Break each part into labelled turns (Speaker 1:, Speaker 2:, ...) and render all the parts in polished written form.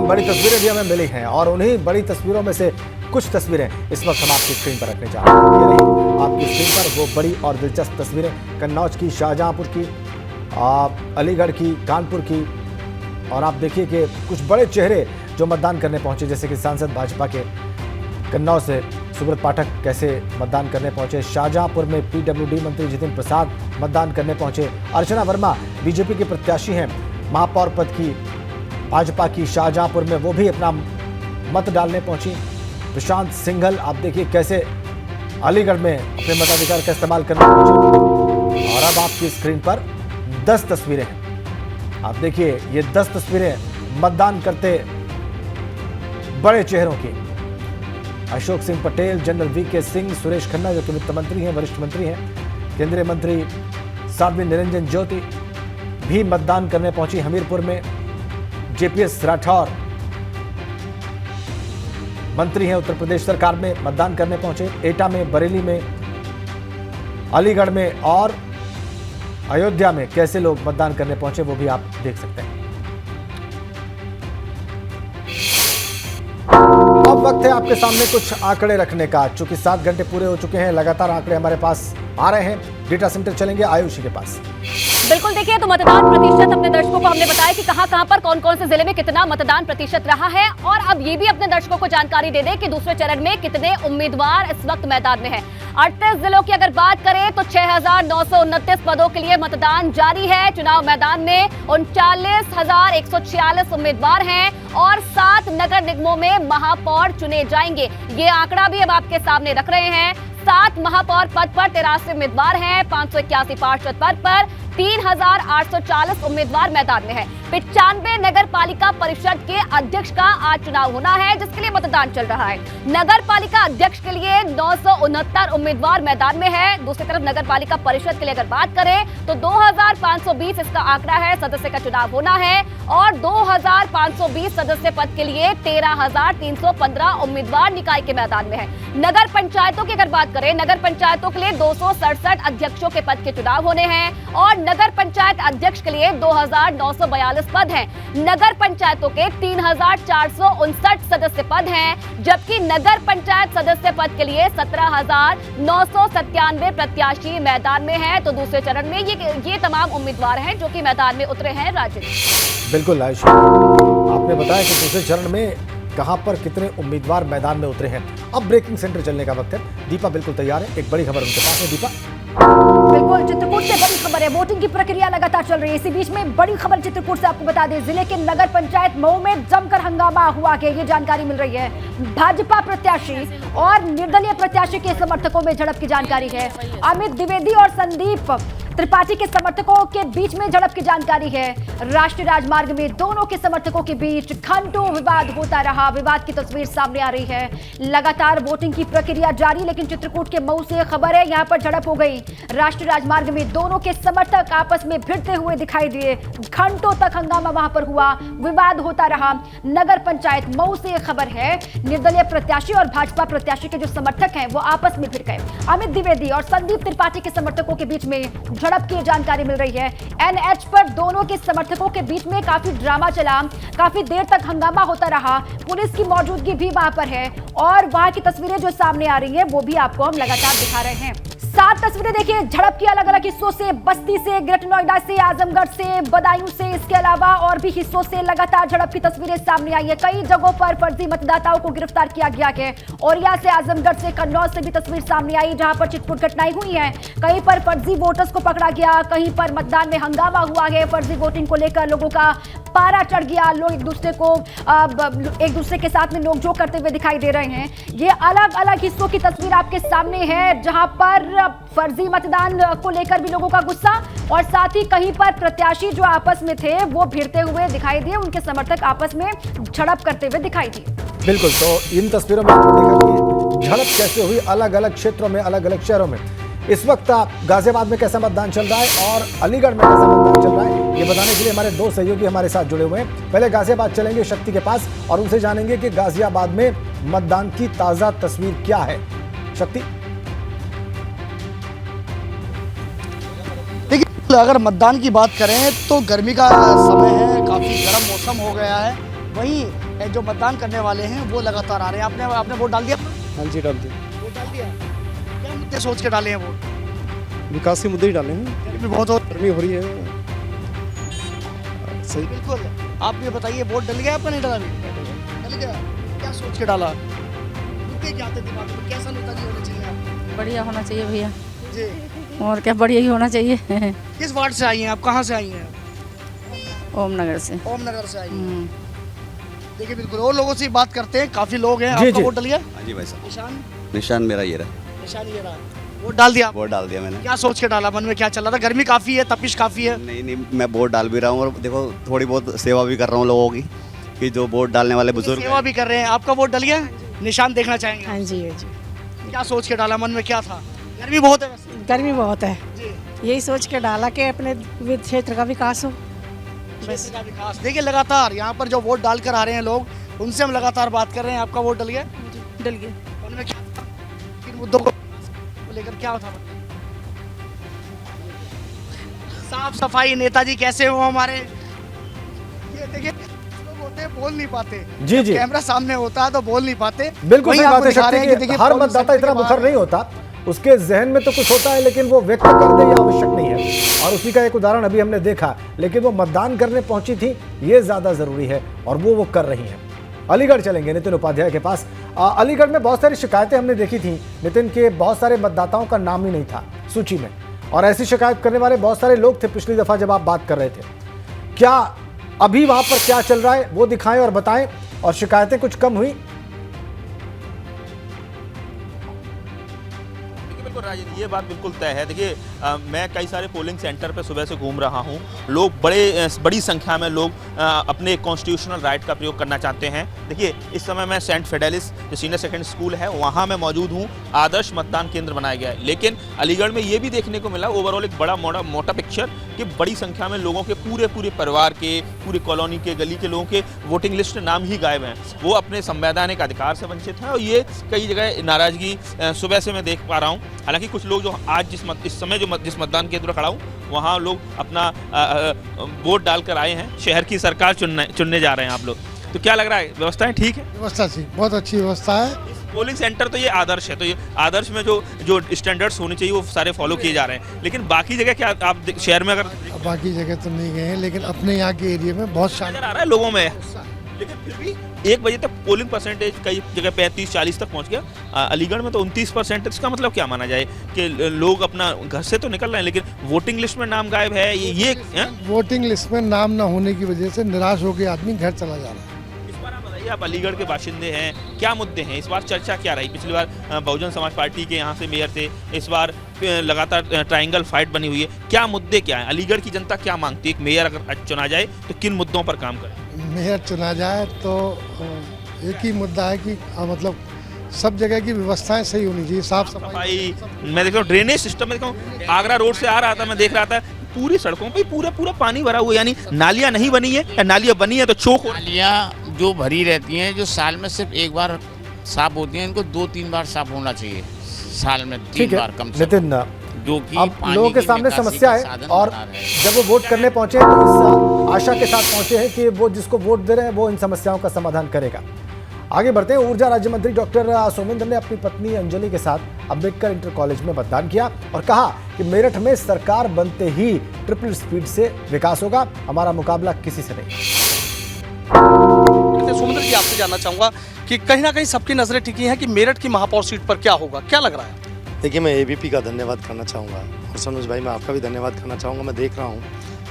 Speaker 1: तमाम बड़ी तस्वीरें भी हमें मिली हैं और उन्हीं बड़ी तस्वीरों में से कुछ तस्वीरें इस वक्त हम आपकी स्क्रीन पर रखने जा रहे हैं। ये रही आपकी स्क्रीन पर वो बड़ी और दिलचस्प तस्वीरें कन्नौज की, शाहजहांपुर की, अलीगढ़ की, कानपुर की। और आप देखिए कि कुछ बड़े चेहरे जो मतदान करने पहुंचे, जैसे कि सांसद भाजपा के कन्नौज से सुब्रत पाठक कैसे मतदान करने पहुंचे, शाहजहांपुर में पीडब्ल्यूडी मंत्री जितिन प्रसाद मतदान करने पहुंचे, अर्चना वर्मा बीजेपी के प्रत्याशी हैं महापौर पद की भाजपा की शाहजहांपुर में, वो भी अपना मत डालने पहुंची। प्रशांत सिंघल आप देखिए कैसे अलीगढ़ में अपने मताधिकार का इस्तेमाल करने पहुंचे। और अब आपकी स्क्रीन पर 10 तस्वीरें हैं। आप देखिए ये 10 तस्वीरें मतदान करते बड़े चेहरों की। अशोक सिंह पटेल, जनरल वीके सिंह, सुरेश खन्ना जो कि वित्त मंत्री हैं, वरिष्ठ मंत्री हैं, केंद्रीय मंत्री साध्वी निरंजन ज्योति भी मतदान करने पहुंची हमीरपुर में। जेपीएस राठौर मंत्री हैं उत्तर प्रदेश सरकार में, मतदान करने पहुंचे। एटा में, बरेली में, अलीगढ़ में और अयोध्या में कैसे लोग मतदान करने पहुंचे वो भी आप देख सकते हैं। अब वक्त है आपके सामने कुछ आंकड़े रखने का। चूंकि 7 घंटे पूरे हो चुके हैं, लगातार आंकड़े हमारे पास आ रहे हैं। डेटा सेंटर चलेंगे आयुषी के पास।
Speaker 2: बिल्कुल, देखिए तो मतदान प्रतिशत अपने दर्शकों को हमने बताया कि कहां पर कौन से जिले में कितना मतदान प्रतिशत रहा है। और अब ये भी अपने दर्शकों को जानकारी दे दें कि दूसरे चरण में कितने उम्मीदवार इस वक्त मैदान में हैं। 38 जिलों की अगर बात करें तो 6,929 पदों के लिए मतदान जारी है। चुनाव मैदान में 39,146 उम्मीदवार हैं और 7 नगर निगमों में महापौर चुने जाएंगे। ये आंकड़ा भी अब आपके सामने रख रहे हैं। 7 महापौर पद पर 83 उम्मीदवार हैं। 581 पार्षद पद पर 3,840 उम्मीदवार मैदान में है। 95 नगर पालिका परिषद के अध्यक्ष का आज चुनाव होना है, जिसके लिए मतदान चल रहा है। नगर पालिका अध्यक्ष के लिए 969 उम्मीदवार मैदान में है। दूसरी तरफ नगर पालिका परिषद के लिए अगर बात करें तो 2,520 इसका आंकड़ा है, सदस्य का चुनाव होना है। और 2,520 सदस्य पद के लिए 13,315 उम्मीदवार निकाय के मैदान में है। नगर पंचायतों की अगर बात करें, नगर पंचायतों के लिए 267 अध्यक्षों के पद के चुनाव होने हैं और नगर पंचायत अध्यक्ष के लिए 2,942 पद हैं। नगर पंचायतों के 3,459 सदस्य पद हैं, जबकि नगर पंचायत सदस्य पद के लिए 17,997 प्रत्याशी मैदान में हैं। तो दूसरे चरण में ये तमाम उम्मीदवार हैं जो कि मैदान में उतरे हैं। राजन,
Speaker 1: बिल्कुल आयुषी, आपने बताया कि दूसरे चरण में कहां पर कितने उम्मीदवार मैदान में उतरे हैं। अब ब्रेकिंग सेंटर चलने का वक्त है। दीपा बिल्कुल तैयार है, एक बड़ी खबर उनके पास है। दीपा,
Speaker 3: बिल्कुल, चित्रकूट से बड़ी खबर है। वोटिंग की प्रक्रिया लगातार चल रही है। इसी बीच में बड़ी खबर चित्रकूट से आपको बता दें, जिले के नगर पंचायत मऊ में जमकर हंगामा हुआ के ये जानकारी मिल रही है। भाजपा प्रत्याशी और निर्दलीय प्रत्याशी के समर्थकों में झड़प की जानकारी है। अमित द्विवेदी और संदीप त्रिपाठी के समर्थकों के बीच में झड़प की जानकारी है। राष्ट्रीय राजमार्ग में दोनों के समर्थकों के बीच घंटों विवाद होता रहा। विवाद की तस्वीर सामने आ रही है। लगातार वोटिंग की प्रक्रिया जारी, लेकिन चित्रकूट के मऊ से खबर है, यहां पर झड़प हो गई। राष्ट्रीय राजमार्ग में दोनों के समर्थक आपस में भिड़ते हुए दिखाई दिए। घंटों तक हंगामा वहां पर हुआ, विवाद होता रहा। नगर पंचायत मऊ से यह खबर है, निर्दलीय प्रत्याशी और भाजपा प्रत्याशी के जो समर्थक हैं वो आपस में भिड़ गए। अमित द्विवेदी और संदीप त्रिपाठी के समर्थकों के बीच में झड़प की जानकारी मिल रही है। एनएच पर दोनों के समर्थकों के बीच में काफी ड्रामा चला, काफी देर तक हंगामा होता रहा। पुलिस की मौजूदगी भी वहां पर है और वहां की तस्वीरें जो सामने आ रही हैं वो भी आपको हम लगातार दिखा रहे हैं। 7 तस्वीरें देखिए झड़प की अलग अलग हिस्सों से, बस्ती से, ग्रेटर नोएडा से, आजमगढ़ से, बदायूं से, इसके अलावा और भी हिस्सों से लगातार झड़प की तस्वीरें सामने आई है। कई जगहों पर फर्जी मतदाताओं को गिरफ्तार किया गया है। ओरिया से, आजमगढ़ से, कन्नौज से भी तस्वीर सामने आई जहां पर छिटपुट घटनाएं हुई हैं। कहीं पर फर्जी वोटर्स को पकड़ा गया, कहीं पर मतदान में हंगामा हुआ है। फर्जी वोटिंग को लेकर लोगों का पारा चढ़ गया। लोग एक दूसरे के साथ में नोकझोंक करते हुए दिखाई दे रहे हैं। ये अलग अलग हिस्सों की तस्वीर आपके सामने है, जहां पर फर्जी मतदान को लेकर भी लोगों का गुस्सा और साथ ही कहीं पर प्रत्याशी जो आपस में थे वो भिड़ते हुए दिखाई दिए, उनके समर्थक आपस में झड़प करते हुए दिखाई दिए।
Speaker 1: बिल्कुल, तो इन तस्वीरों में आपने देखा कि झड़प कैसे हुई अलग अलग क्षेत्रों में, अलग अलग शहरों में। इस वक्त गाजियाबाद में कैसा मतदान चल रहा है और अलीगढ़ में कैसा मतदान चल रहा है, ये बताने के लिए हमारे 2 सहयोगी हमारे साथ जुड़े हुए हैं। पहले गाजियाबाद चलेंगे शक्ति के पास और उनसे जानेंगे कि गाजियाबाद में मतदान की ताजा तस्वीर क्या है। शक्ति,
Speaker 4: देखिए अगर मतदान की बात करें तो गर्मी का समय है, काफ़ी गर्म मौसम हो गया है। वहीं जो मतदान करने वाले हैं वो लगातार आ रहे हैं। आपने वोट डाल दिया?
Speaker 5: हाँ जी डाल दिए।
Speaker 4: वोट डाल दिया। क्या मुद्दे सोच के डाले हैं वोट?
Speaker 5: विकास के मुद्दे ही डाले हैं।
Speaker 4: गर्मी बहुत हो
Speaker 5: गर्मी हो रही है। सही।
Speaker 4: बिल्कुल। आप ये बताइए, वोट डल गया आपका? नहीं डला अभी? डल गया। क्या सोच के डाला? मुद्दे क्या थे दिमाग में? कैसा नेताजी होना चाहिए आपको?
Speaker 6: बढ़िया होना चाहिए भैया,
Speaker 4: जी।
Speaker 6: और क्या बढ़िया ही होना चाहिए।
Speaker 4: किस वार्ड से आई हैं आप? कहाँ से आई हैं?
Speaker 6: ओम नगर से।
Speaker 4: ओम नगर से आई हैं। देखिए बिल्कुल, और लोगों से बात करते हैं, काफी लोग हैं।
Speaker 1: जी,
Speaker 4: आपका
Speaker 1: जी।
Speaker 4: वोट डल गया?
Speaker 7: हाँ जी भाई साहब,
Speaker 4: निशान?
Speaker 7: निशान मेरा ये रहा।
Speaker 4: निशान ये रहा। वोट डाल दिया?
Speaker 7: वोट डाल दिया मैंने।
Speaker 4: क्या सोच के डाला? मन में क्या चल रहा था? गर्मी काफी है, तपिश काफी है।
Speaker 7: नहीं, मैं वोट डाल भी रहा हूँ और देखो थोड़ी बहुत सेवा भी कर रहा हूँ लोगों की, कि जो वोट डालने वाले बुजुर्ग
Speaker 4: सेवा भी कर रहे हैं। आपका वोट डल गया? निशान देखना चाहेंगे?
Speaker 8: हाँ जी, हाँ जी।
Speaker 4: क्या सोच के डाला? मन में क्या था? गर्मी बहुत है वैसे।
Speaker 8: गर्मी बहुत है,
Speaker 4: जी।
Speaker 8: यही सोच के डाला कि अपने क्षेत्र का विकास हो।
Speaker 4: क्षेत्र का विकास। देखिए लगातार यहाँ पर जो वोट डाल कर आ रहे हैं लोग, उनसे हम लगातार बात कर रहे हैं। आपका वोट डल गया?
Speaker 8: डल गया।
Speaker 4: मन में क्या था? किन मुद्दों को लेकर क्या था? साफ सफाई, नेताजी कैसे हो हमारे। ये देखिए, लोग होते हैं बोल नहीं पाते।
Speaker 1: जी, जी।
Speaker 4: कैमरा सामने होता है तो बोल नहीं पाते।
Speaker 1: बिल्कुल
Speaker 4: वहीं
Speaker 1: सही
Speaker 4: आपको
Speaker 1: बात है
Speaker 4: दिखा रहे
Speaker 1: शक्ति
Speaker 4: हैं कि
Speaker 1: कि
Speaker 4: देखिए
Speaker 1: हर
Speaker 4: पोलिंग
Speaker 1: मतदाता
Speaker 4: सेंटर
Speaker 1: इतना
Speaker 4: के
Speaker 1: मुखर
Speaker 4: बाहर-
Speaker 1: नहीं होता, उसके जहन में तो कुछ होता है लेकिन वो व्यक्त कर दे ये आवश्यक नहीं है। और उसी का एक उदाहरण अभी हमने देखा, लेकिन वो मतदान करने पहुंची थी, ये ज्यादा जरूरी है और वो कर रही हैं। अलीगढ़ चलेंगे नितिन उपाध्याय के पास। अलीगढ़ में बहुत सारी शिकायतें हमने देखी थी नितिन के, बहुत सारे मतदाताओं का नाम ही नहीं था सूची में, और ऐसी शिकायत करने वाले बहुत सारे लोग थे पिछली दफा जब आप बात कर रहे थे। क्या अभी वहां पर क्या चल रहा है वो दिखाएं और बताएं, और शिकायतें कुछ कम हुई?
Speaker 9: बिल्कुल राजन, ये बात बिल्कुल तय है। देखिए मैं कई सारे पोलिंग सेंटर पर सुबह से घूम रहा हूँ। लोग बड़ी संख्या में लोग अपने कॉन्स्टिट्यूशनल राइट का प्रयोग करना चाहते हैं। देखिए इस समय मैं सेंट फेडेलिस जो सीनियर सेकेंडरी स्कूल है वहाँ मैं मौजूद हूँ। आदर्श मतदान केंद्र बनाया गया है, लेकिन अलीगढ़ में ये भी देखने को मिला ओवरऑल एक बड़ा मोटा पिक्चर कि बड़ी संख्या में लोगों के पूरे परिवार के, पूरी कॉलोनी के, गली के लोगों के वोटिंग लिस्ट में नाम ही गायब हैं। वो अपने संवैधानिक अधिकार से वंचित हैं और ये कई जगह नाराजगी सुबह से मैं देख पा रहा हूँ। हालांकि कुछ लोग जो आज इस समय जिस मतदान केंद्र पर खड़ा हूँ वहाँ लोग अपना वोट डालकर आए हैं। शहर की सरकार चुनने जा रहे हैं आप लोग, तो क्या लग रहा है, व्यवस्थाएं ठीक है?
Speaker 10: व्यवस्था थी, बहुत अच्छी व्यवस्था है।
Speaker 9: पोलिंग सेंटर तो ये आदर्श है, तो ये आदर्श में जो स्टैंडर्ड्स होने चाहिए वो सारे फॉलो किए जा रहे हैं, लेकिन बाकी जगह क्या आप शहर में अगर
Speaker 10: बाकी जगह तो नहीं गए हैं, लेकिन अपने यहाँ के एरिया में बहुत
Speaker 9: नजर
Speaker 10: शानदार
Speaker 9: आ रहा है लोगों में, लेकिन फिर भी 1 बजे तक पोलिंग परसेंटेज कई जगह 35-40 तक पहुंच गया। अलीगढ़ में तो 29%। इसका मतलब क्या माना जाए कि लोग अपना घर से तो निकल रहे हैं लेकिन वोटिंग लिस्ट में नाम गायब है। ये
Speaker 10: वोटिंग लिस्ट में नाम न होने की वजह से निराश होकर आदमी घर चला जा रहा है।
Speaker 9: इस बार आप बताइए, आप अलीगढ़ के बाशिंदे हैं, क्या मुद्दे हैं इस बार? चर्चा क्या रही? पिछली बार बहुजन समाज पार्टी के यहाँ से मेयर थे, इस बार लगातार ट्रायंगल फाइट बनी हुई है। क्या मुद्दे क्या है? अलीगढ़ की जनता क्या मांगती है? एक मेयर अगर चुना जाए तो किन मुद्दों पर काम करें?
Speaker 10: मेयर चुना जाए तो एक ही मुद्दा है कि मतलब सब जगह की व्यवस्थाएं सही होनी चाहिए, साफ
Speaker 9: सफाई। मैं देख रहा हूँ ड्रेनेज सिस्टम में, देखा हूँ आगरा रोड से आ रहा था, मैं देख रहा था पूरी सड़कों पे पूरा पानी भरा हुआ है, यानी नालियाँ नहीं बनी है, या नालियाँ बनी है तो चौक हो।
Speaker 11: नालियाँ जो भरी रहती हैं, जो साल में सिर्फ एक बार साफ होती हैं, इनको 2-3 बार साफ होना चाहिए साल में, 3 बार कम से
Speaker 1: नितिन,
Speaker 11: जो कि
Speaker 1: अब लोगों के सामने समस्या है, और जब वो वोट करने पहुंचे हैं तो इस आशा के साथ पहुंचे हैं कि वो जिसको वोट दे रहे हैं वो इन समस्याओं का समाधान करेगा। आगे बढ़ते हैं। ऊर्जा राज्य मंत्री डॉक्टर सोमेंद्र ने अपनी पत्नी अंजलि के साथ अम्बेडकर इंटर कॉलेज में मतदान किया और कहा कि मेरठ में सरकार बनते ही ट्रिपल स्पीड से विकास होगा, हमारा मुकाबला किसी से नहीं।
Speaker 4: सोमेंद्र जी, आपसे जानना चाहूंगा कि कहीं ना कहीं सबकी नजरें टिकी हैं कि मेरठ की महापौर सीट पर क्या होगा, क्या लग रहा है?
Speaker 5: देखिए, मैं एबीपी का धन्यवाद करना चाहूँगा और सनोज भाई मैं आपका भी धन्यवाद करना चाहूँगा। मैं देख रहा हूँ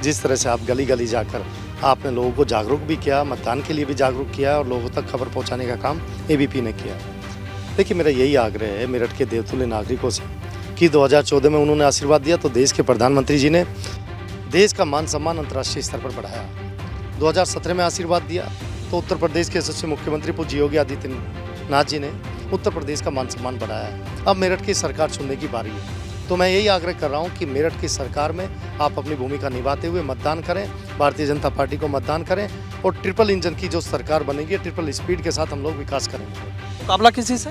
Speaker 5: जिस तरह से आप गली गली जाकर आपने लोगों को जागरूक भी किया, मतदान के लिए भी जागरूक किया और लोगों तक खबर पहुँचाने का काम एबीपी ने किया। देखिए, मेरा यही आग्रह है मेरठ के देवतुल्य नागरिकों से कि 2014 में उन्होंने आशीर्वाद दिया तो देश के प्रधानमंत्री जी ने देश का मान सम्मान अंतर्राष्ट्रीय स्तर पर बढ़ाया। 2017 में आशीर्वाद दिया तो उत्तर प्रदेश के यशस्वी मुख्यमंत्री पूज्य योगी आदित्यनाथ जी ने उत्तर प्रदेश का मान सम्मान बढ़ाया। अब मेरठ की सरकार चुनने की बारी है, तो मैं यही आग्रह कर रहा हूं कि मेरठ की सरकार में आप अपनी भूमिका निभाते हुए मतदान करें, भारतीय जनता पार्टी को मतदान करें और ट्रिपल इंजन की जो सरकार बनेगी, ट्रिपल स्पीड के साथ हम लोग विकास करेंगे।
Speaker 4: मुकाबला किसी से?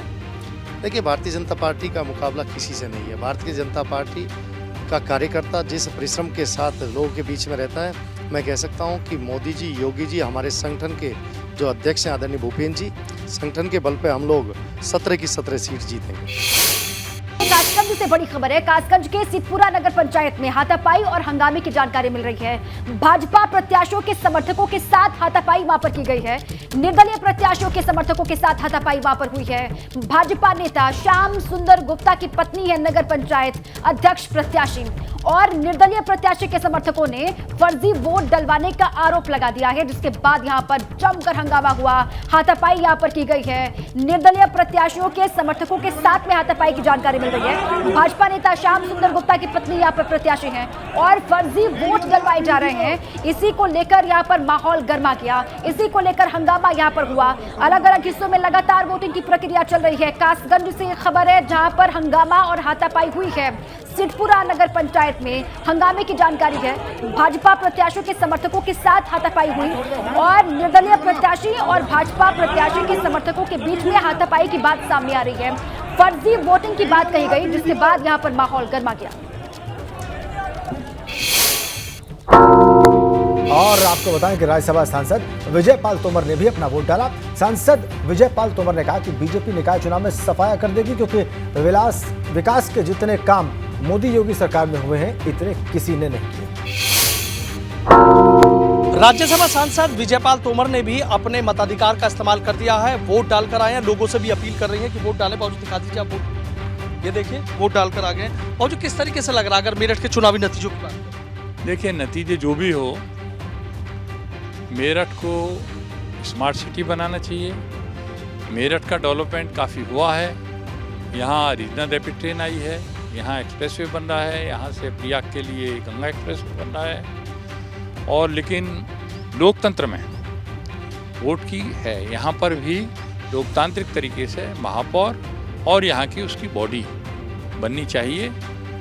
Speaker 5: देखिए, भारतीय जनता पार्टी का मुकाबला किसी से नहीं है। भारतीय जनता पार्टी का कार्यकर्ता जिस परिश्रम के साथ लोगों के बीच में रहता है, मैं कह सकता हूं कि मोदी जी, योगी जी हमारे संगठन के जो अध्यक्ष हैं आदरणीय भूपेंद्र जी, संगठन के बल पे हम लोग 17 की 17 सीट जीतेंगे।
Speaker 3: कासगंज से बड़ी खबर है। कासगंज के सिद्धपुरा नगर पंचायत में हाथापाई और हंगामे की जानकारी मिल रही है। भाजपा प्रत्याशियों के समर्थकों के साथ हाथापाई वहां पर की गई है। निर्दलीय प्रत्याशियों के समर्थकों के साथ हाथापाई वहां पर हुई है। भाजपा नेता श्याम सुंदर गुप्ता की पत्नी है नगर पंचायत अध्यक्ष प्रत्याशी, और निर्दलीय प्रत्याशी के समर्थकों ने फर्जी वोट डलवाने का आरोप लगा दिया है, जिसके बाद यहां पर जमकर हंगामा हुआ। हाथापाई यहां पर की गई है। निर्दलीय प्रत्याशियों के समर्थकों के साथ में हाथापाई की जानकारी मिल रही है। भाजपा नेता श्याम सुंदर गुप्ता की पत्नी यहां पर प्रत्याशी हैं और फर्जी वोट डलवाए जा रहे हैं। इसी को लेकर यहां पर माहौल गर्मा गया, इसी को लेकर हंगामा यहां पर हुआ। अलग अलग हिस्सों में लगातार वोटिंग की प्रक्रिया चल रही है। कासगंज से खबर है जहां पर हंगामा और हाथापाई हुई है। सिद्धपुरा नगर पंचायत में हंगामे की जानकारी है। भाजपा प्रत्याशियों के समर्थकों के साथ हाथापाई हुई और निर्दलीय प्रत्याशी और भाजपा प्रत्याशी के समर्थकों के बीच में हाथापाई की बात सामने आ रही है। फर्जी वोटिंग की बात कही गई, जिसके बाद यहां पर माहौल गर्मा गया।
Speaker 1: और आपको बताएं कि राज्यसभा सांसद विजय पाल तोमर ने भी अपना वोट डाला। सांसद विजय पाल तोमर ने कहा कि बीजेपी निकाय चुनाव में सफाया कर देगी, क्योंकि विकास के जितने काम मोदी योगी सरकार में हुए हैं इतने किसी ने नहीं किए।
Speaker 4: राज्यसभा सांसद विजय पाल तोमर ने भी अपने मताधिकार का इस्तेमाल कर दिया है। वोट डालकर आए हैं। लोगों से भी अपील कर रही हैं कि वोट डालें। बाबू दिखा दीजिए आप वोट। ये देखिए वोट डालकर आ गए। और किस तरीके से लग रहा है अगर मेरठ के चुनावी नतीजों की बात करें?
Speaker 12: देखिए, नतीजे जो भी हो, मेरठ को स्मार्ट सिटी बनाना चाहिए। मेरठ का डेवलपमेंट काफ़ी हुआ है। यहाँ रीजनल रैपिड ट्रेन आई है, यहाँ एक्सप्रेसवे बन रहा है, यहाँ से प्रयाग के लिए गंगा एक्सप्रेसवे बन रहा है। और लेकिन लोकतंत्र में वोट की है, यहाँ पर भी लोकतांत्रिक तरीके से महापौर और यहाँ की उसकी बॉडी बननी चाहिए।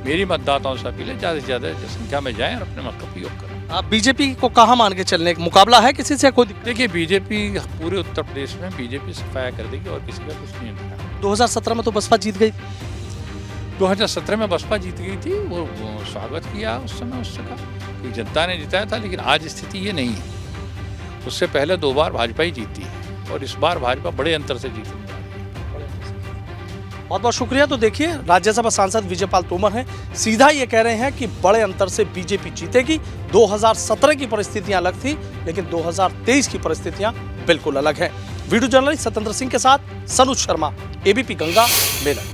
Speaker 12: मेरी मतदाताओं से अपील है ज़्यादा से ज़्यादा संख्या में जाएं और अपने मत का प्रयोग करें।
Speaker 4: आप बीजेपी को कहाँ मान के चलने? मुकाबला है किसी से? कोई
Speaker 12: देखिए, बीजेपी पूरे उत्तर प्रदेश में बीजेपी सफाया कर देगी और किसी का कुछ नहीं होगा।
Speaker 4: 2017 में तो बसपा जीत गई।
Speaker 12: 2017 में बसपा जीत गई थी, वो स्वागत किया उस समय उसका, क्योंकि जनता ने जिताया था। लेकिन आज स्थिति ये नहीं है। उससे पहले 2 बार भाजपा ही जीती है और इस बार भाजपा बड़े अंतर से जीती है।
Speaker 4: बहुत बहुत शुक्रिया। तो देखिए, राज्यसभा सांसद विजय पाल तोमर हैं, सीधा ये कह रहे हैं कि बड़े अंतर से बीजेपी जीतेगी। 2017 की परिस्थितियां अलग थी, लेकिन 2023 की परिस्थितियां बिल्कुल अलग हैं। वीडियो जर्नलिस्ट सत्येंद्र सिंह के साथ सनुज शर्मा, एबीपी गंगा, मेरठ।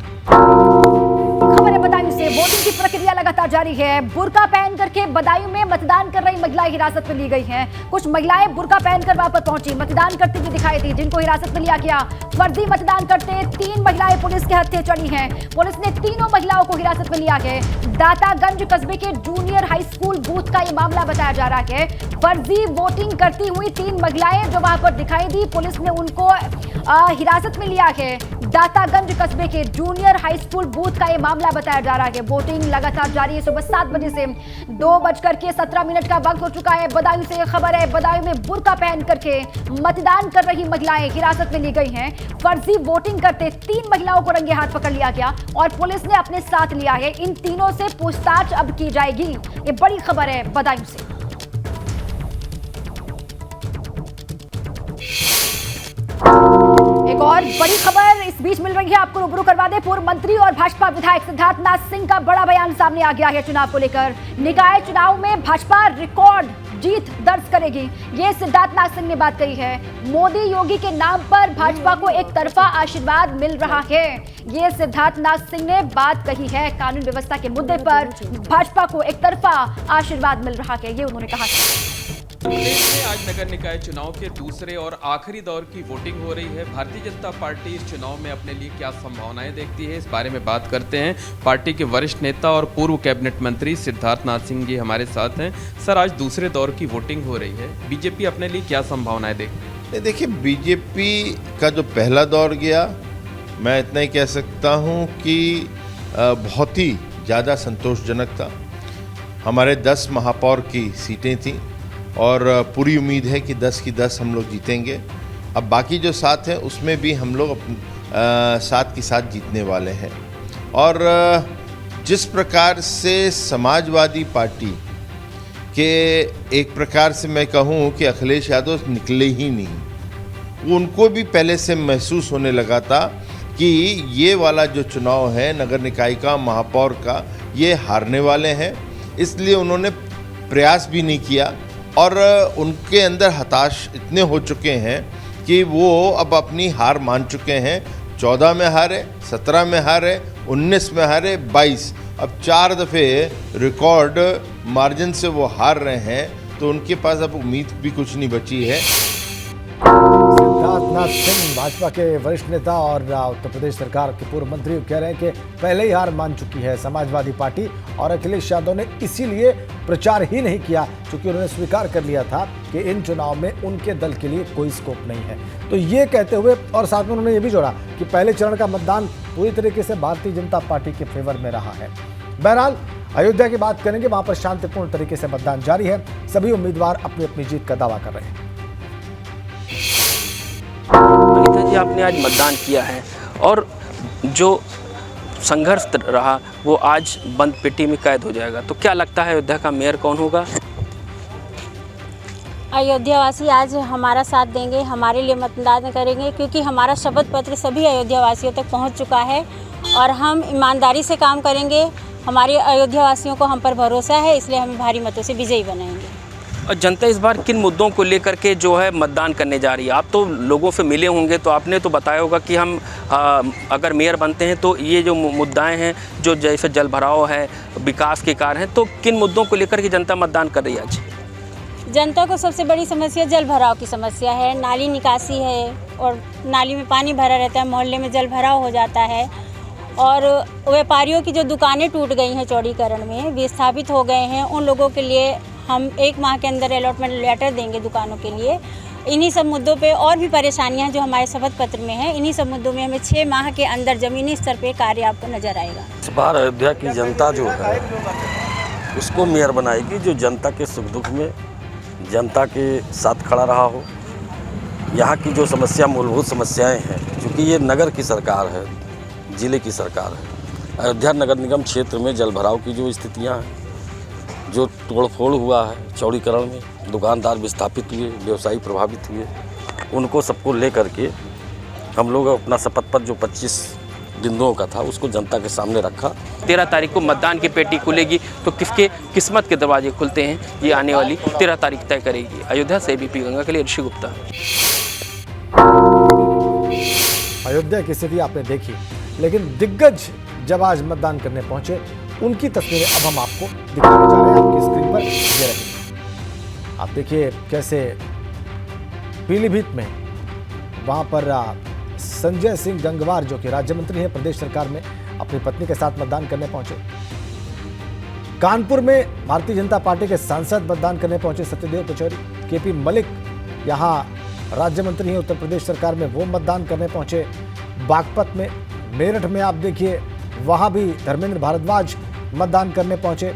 Speaker 3: खबर है बदायूं से। वोटिंग की प्रक्रिया लगातार जारी है। बुर्का पहन करके बदायूं में मतदान कर रही महिलाएं हिरासत में ली गई हैं। कुछ महिलाएं बुर्का पहनकर वहां पर पहुंची, मतदान करती हुई दिखाई दी, जिनको हिरासत में लिया गया। फर्जी मतदान करते 3 महिलाएं पुलिस के हत्थे चढ़ी हैं। पुलिस ने तीनों महिलाओं को हिरासत में लिया है। दातागंज कस्बे के जूनियर हाई स्कूल बूथ का ये मामला बताया जा रहा है। फर्जी वोटिंग करती हुई 3 महिलाएं जो वहां पर दिखाई दी, पुलिस ने उनको हिरासत में लिया है। दातागंज कस्बे के जूनियर हाई स्कूल बूथ का ये मामला बताया जा रहा है। वोटिंग लगातार जारी है। सुबह 7 बजे से 2:17 का वक्त हो चुका है। बदायूं से खबर है, बदायूं में बुर्का पहन करके मतदान कर रही महिलाएं हिरासत में ली गई हैं। फर्जी वोटिंग करते 3 महिलाओं को रंगे हाथ पकड़ लिया गया और पुलिस ने अपने साथ लिया है। इन तीनों से पूछताछ अब की जाएगी। ये बड़ी खबर है बदायूं से। एक और बड़ी खबर इस बीच मिल रही है, आपको रूबरू करवा दे। पूर्व मंत्री और भाजपा विधायक सिद्धार्थनाथ सिंह का बड़ा बयान सामने आ गया है चुनाव को लेकर। निकाय चुनाव में भाजपा रिकॉर्ड जीत दर्ज करेगी, ये सिद्धार्थनाथ सिंह ने बात कही है। मोदी योगी के नाम पर भाजपा को एक तरफा आशीर्वाद मिल रहा है, ये सिद्धार्थनाथ सिंह ने बात कही है। कानून व्यवस्था के मुद्दे पर भाजपा को एक तरफा आशीर्वाद मिल रहा है, ये उन्होंने कहा।
Speaker 13: प्रदेश में आज नगर निकाय चुनाव के दूसरे और आखिरी दौर की वोटिंग हो रही है। भारतीय जनता पार्टी इस चुनाव में अपने लिए क्या संभावनाएं देखती है, इस बारे में बात करते हैं। पार्टी के वरिष्ठ नेता और पूर्व कैबिनेट मंत्री सिद्धार्थनाथ सिंह जी हमारे साथ हैं। सर, आज दूसरे दौर की वोटिंग हो रही है, बीजेपी अपने लिए क्या संभावनाएं देखती है?
Speaker 14: देखिए, बीजेपी का जो पहला दौर गया, मैं इतना ही कह सकता हूँ कि बहुत ही ज़्यादा संतोषजनक था। हमारे 10 महापौर की सीटें थीं और पूरी उम्मीद है कि 10 की 10 हम लोग जीतेंगे। अब बाकी जो 7 हैं उसमें भी हम लोग 7 की 7 जीतने वाले हैं। और जिस प्रकार से समाजवादी पार्टी के एक प्रकार से मैं कहूँ कि अखिलेश यादव निकले ही नहीं, उनको भी पहले से महसूस होने लगा था कि ये वाला जो चुनाव है नगर निकाय का, महापौर का, ये हारने वाले हैं। इसलिए उन्होंने प्रयास भी नहीं किया और उनके अंदर हताश इतने हो चुके हैं कि वो अब अपनी हार मान चुके हैं। 14 में हारे, 17 में हारे, 19 में हारे, 22, अब 4 दफ़े रिकॉर्ड मार्जिन से वो हार रहे हैं, तो उनके पास अब उम्मीद भी कुछ नहीं बची है।
Speaker 1: सिद्धार्थनाथ सिंह भाजपा के वरिष्ठ नेता और उत्तर प्रदेश सरकार के पूर्व मंत्री कह रहे हैं कि पहले ही हार मान चुकी है समाजवादी पार्टी और अखिलेश यादव ने इसीलिए प्रचार ही नहीं किया क्योंकि उन्होंने स्वीकार कर लिया था कि इन चुनाव में उनके दल के लिए कोई स्कोप नहीं है। तो ये कहते हुए और साथ में उन्होंने ये भी जोड़ा कि पहले चरण का मतदान पूरी तरीके से भारतीय जनता पार्टी के फेवर में रहा है। बहरहाल अयोध्या की बात करेंगे, वहां पर शांतिपूर्ण तरीके से मतदान जारी है। सभी उम्मीदवार अपनी अपनी जीत का दावा कर रहे हैं।
Speaker 15: अनिता जी, आपने आज मतदान किया है और जो संघर्ष रहा वो आज बंद पेटी में कैद हो जाएगा, तो क्या लगता है अयोध्या का मेयर कौन होगा?
Speaker 16: अयोध्यावासी आज हमारा साथ देंगे, हमारे लिए मतदान करेंगे क्योंकि हमारा शपथ पत्र सभी अयोध्यावासियों तक पहुंच चुका है और हम ईमानदारी से काम करेंगे। हमारे अयोध्यावासियों को हम पर भरोसा है, इसलिए हम भारी मतों से विजयी बनाएंगे।
Speaker 15: और जनता इस बार किन मुद्दों को लेकर के जो है मतदान करने जा रही है? आप तो लोगों से मिले होंगे, तो आपने तो बताया होगा कि हम अगर मेयर बनते हैं तो ये जो मुद्दाएं हैं, जो जैसे जल भराव है, विकास के कार्य हैं, तो किन मुद्दों को लेकर के जनता मतदान कर रही है आज?
Speaker 16: जनता को सबसे बड़ी समस्या जल भराव की समस्या है। नाली निकासी है और नाली में पानी भरा रहता है, मोहल्ले में जल भराव हो जाता है और व्यापारियों की जो दुकानें टूट गई हैं चौड़ीकरण में, विस्थापित हो गए हैं, उन लोगों के लिए हम 1 माह के अंदर अलॉटमेंट लेटर देंगे दुकानों के लिए। इन्हीं सब मुद्दों पे और भी परेशानियां जो हमारे शपथ पत्र में हैं, इन्हीं सब मुद्दों में हमें 6 माह के अंदर ज़मीनी स्तर पे कार्य आपको नज़र आएगा।
Speaker 17: इस बार अयोध्या की जनता जो है उसको मेयर बनाएगी जो जनता के सुख दुख में जनता के साथ खड़ा रहा हो। यहाँ की जो समस्या, मूलभूत समस्याएं हैं, क्योंकि ये नगर की सरकार है, ज़िले की सरकार है। अयोध्या नगर निगम क्षेत्र में जल भराव की जो स्थितियाँ हैं, जो तोड़फोड़ हुआ है चौड़ीकरण में, दुकानदार विस्थापित हुए, व्यवसायी प्रभावित हुए, उनको सबको ले करके हम लोग अपना शपथ पत्र जो 25 बिंदुओं का था उसको जनता के सामने रखा।
Speaker 15: 13 तारीख को मतदान की पेटी खुलेगी तो किसके किस्मत के दरवाजे खुलते हैं, ये आने वाली 13 तारीख तय करेगी। अयोध्या से एबीपी गंगा के लिए ऋषि गुप्ता।
Speaker 1: अयोध्या की स्थिति आपने देखी, लेकिन दिग्गज जब आज मतदान करने पहुंचे उनकी तस्वीरें अब हम आपको दिखाने जा रहे हैं आपकी स्क्रीन पर। ये रही, आप देखिए कैसे पीलीभीत में वहां पर संजय सिंह गंगवार जो कि राज्य मंत्री हैं प्रदेश सरकार में, अपनी पत्नी के साथ मतदान करने पहुंचे। कानपुर में भारतीय जनता पार्टी के सांसद मतदान करने पहुंचे सत्यदेव पचौरी। केपी मलिक यहां राज्य मंत्री हैं उत्तर प्रदेश सरकार में, वो मतदान करने पहुंचे। बागपत में, मेरठ में आप देखिए वहां भी धर्मेंद्र भारद्वाज मतदान करने पहुंचे,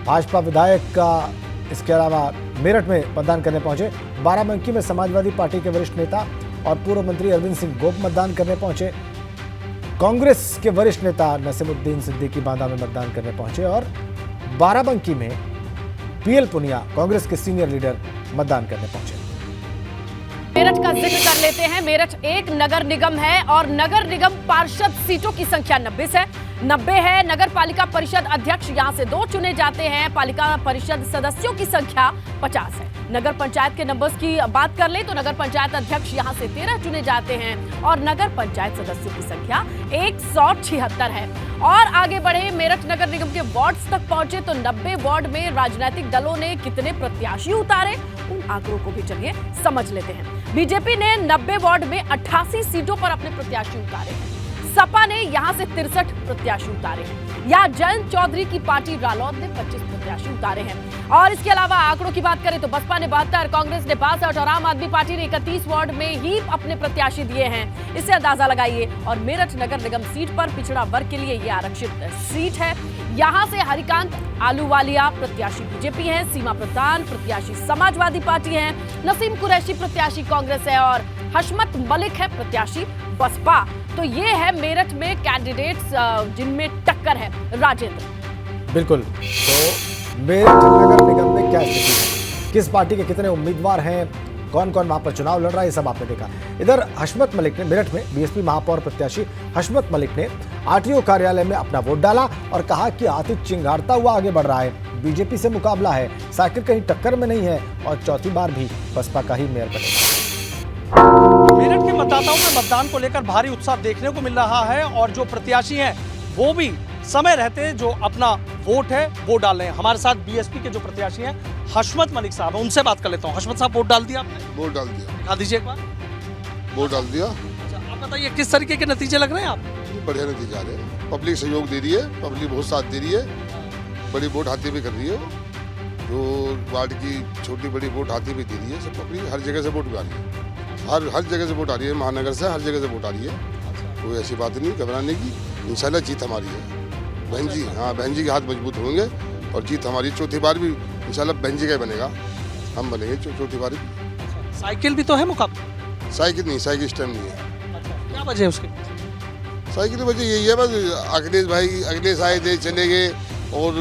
Speaker 1: भाजपा विधायक का। इसके अलावा मेरठ में मतदान करने पहुंचे। बाराबंकी में समाजवादी पार्टी के वरिष्ठ नेता और पूर्व मंत्री अरविंद सिंह गोप मतदान करने पहुंचे। कांग्रेस के वरिष्ठ नेता नसीमुद्दीन सिद्दीकी बांदा में मतदान करने पहुंचे और बाराबंकी में पीएल पुनिया कांग्रेस के सीनियर लीडर मतदान करने पहुंचे।
Speaker 2: मेरठ का जिक्र कर लेते हैं। मेरठ एक नगर निगम है और नगर निगम पार्षद सीटों की संख्या 90 है। नगर पालिका परिषद अध्यक्ष यहां से 2 चुने जाते हैं। पालिका परिषद सदस्यों की संख्या 50 है। नगर पंचायत के नंबर्स की बात कर ले तो नगर पंचायत अध्यक्ष यहां से 13 चुने जाते हैं और नगर पंचायत सदस्यों की संख्या 176 है। और आगे बढ़े, मेरठ नगर निगम के वार्ड्स तक पहुंचे तो 90 वार्ड में राजनीतिक दलों ने कितने प्रत्याशी उतारे, उन आंकड़ों को भी चलिए समझ लेते हैं। बीजेपी ने 90 वार्ड में 88 सीटों पर अपने प्रत्याशी उतारे हैं। सपा ने यहां से 63 प्रत्याशी उतारे हैं। या जयंत चौधरी की पार्टी रालोद ने 25 प्रत्याशी उतारे हैं। और इसके अलावा आंकड़ों की बात करें तो बसपा ने 72, कांग्रेस ने 62 और आम आदमी पार्टी ने 31 वार्ड में ही अपने प्रत्याशी दिए हैं। इससे अंदाजा लगाइए। और मेरठ नगर निगम सीट पर पिछड़ा वर्ग के लिए यह आरक्षित सीट है। यहां से हरिकांत आलूवालिया प्रत्याशी बीजेपी हैं, सीमा प्रधान प्रत्याशी समाजवादी पार्टी हैं, नसीम कुरैशी प्रत्याशी कांग्रेस है और हशमत मलिक है प्रत्याशी बसपा। तो ये है मेरठ में कैंडिडेट्स जिनमें टक्कर है। राजेंद्र,
Speaker 1: बिल्कुल। तो मेरठ नगर निगम में क्या स्थिति है, किस पार्टी के कितने उम्मीदवार हैं, कौन कौन वहां पर चुनाव लड़ रहा है, ये सब आपने देखा। इधर हशमत मलिक ने मेरठ में बीएसपी महापौर प्रत्याशी हशमत मलिक ने आरटीओ कार्यालय में अपना वोट डाला और कहा कि आतिश चिंगारता हुआ आगे बढ़ रहा है, बीजेपी से मुकाबला है, साइकिल कहीं टक्कर में नहीं है और चौथी बार भी बसपा का ही मेयर बनेगा।
Speaker 4: मेरठ के मतदाताओं में मतदान को लेकर भारी उत्साह देखने को मिल रहा है और जो प्रत्याशी हैं वो भी समय रहते जो अपना वोट है वो डाल रहे हैं। हमारे साथ बीएसपी के जो प्रत्याशी हैं हशमत मलिक साहब हैं, उनसे बात कर लेता हूँ। हशमत साहब, वोट डाल दिया आपने?
Speaker 18: वोट डाल दिया।
Speaker 4: दिखा दीजिए एक बार।
Speaker 18: वोट डाल दिया।
Speaker 4: अच्छा, आप बताइए किस तरीके के नतीजे लग रहे हैं आप?
Speaker 18: बढ़िया नतीजे आ रहे हैं, पब्लिक सहयोग दे रही है, पब्लिक बहुत साथ दे रही है, बड़ी वोट हाथी भी कर रही है, जो वार्ड की छोटी बड़ी वोट हाथी भी दे रही है, सब पब्लिक हर जगह से वोट भी आ रही है, हर जगह से वोट आ रही है, महानगर से हर जगह से वोट आ रही है। कोई ऐसी बात नहीं घबराने की, इंशाल्लाह जीत हमारी है। बहन जी, हाँ बहन जी के हाथ मजबूत होंगे और जीत हमारी। चौथी बार भी इंशाल्लाह बहन जी का बनेगा, हम बनेंगे चौथी बार।
Speaker 4: साइकिल भी तो है मुकाबला?
Speaker 18: साइकिल नहीं, साइकिल इस टाइम नहीं है।
Speaker 4: क्या वजह है उसकी?
Speaker 18: साइकिल की वजह यही है बस, अखिलेश आए थे चले गए और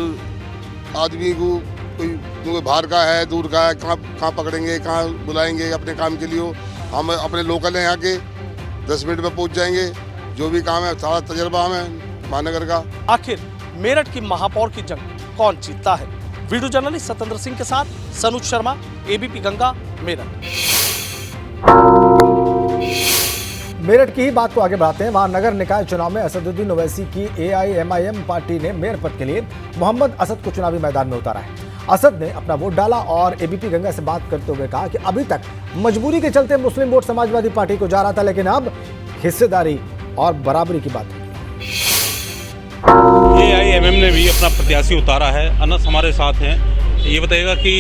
Speaker 18: आदमी को कोई बाहर का है दूर का है, कहाँ पकड़ेंगे, कहाँ बुलाएंगे अपने काम के लिए। हम अपने लोकल हैं यहाँ के, 10 मिनट में पहुँच जाएंगे। जो भी काम है सारा तजर्बा हमें महानगर का।
Speaker 4: आखिर मेरठ की महापौर की जंग कौन जीतता है? वीडियो जर्नलिस्ट सत्येंद्र सिंह के साथ सनुज शर्मा, एबीपी गंगा, मेरठ।
Speaker 1: मेरठ की ही बात को आगे बढ़ाते हैं। वहां नगर निकाय चुनाव में असदुद्दीन ओवैसी की एआईएमआईएम पार्टी ने मेयर पद के लिए मोहम्मद असद को चुनावी मैदान में उतारा है। असद ने अपना वोट डाला और एबीपी गंगा से बात करते हुए कहा कि अभी तक मजबूरी के चलते मुस्लिम वोट समाजवादी पार्टी को जा रहा था, लेकिन अब हिस्सेदारी और बराबरी की बात है।
Speaker 19: एआईएमएम ने भी अपना प्रत्याशी उतारा है, अनस हमारे साथ हैं। ये बताइएगा कि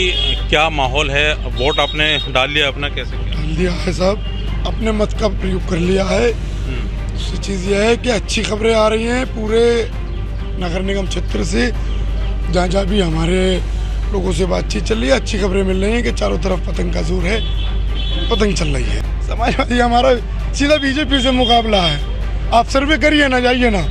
Speaker 19: क्या माहौल है, वोट आपने डाल लिया अपना, कैसे
Speaker 10: डाल दिया है साहब, अपने मत का प्रयोग कर लिया है। दूसरी चीज़ यह है कि अच्छी खबरें आ रही हैं पूरे नगर निगम क्षेत्र से, जहाँ जहाँ भी हमारे लोगों से बातचीत चल रही है, अच्छी खबरें मिल रही हैं कि चारों तरफ पतंग का जोर है, पतंग चल रही है। समाजवादी हमारा सीधा बीजेपी से मुकाबला है, आप सर्वे करिए ना, जाइए ना,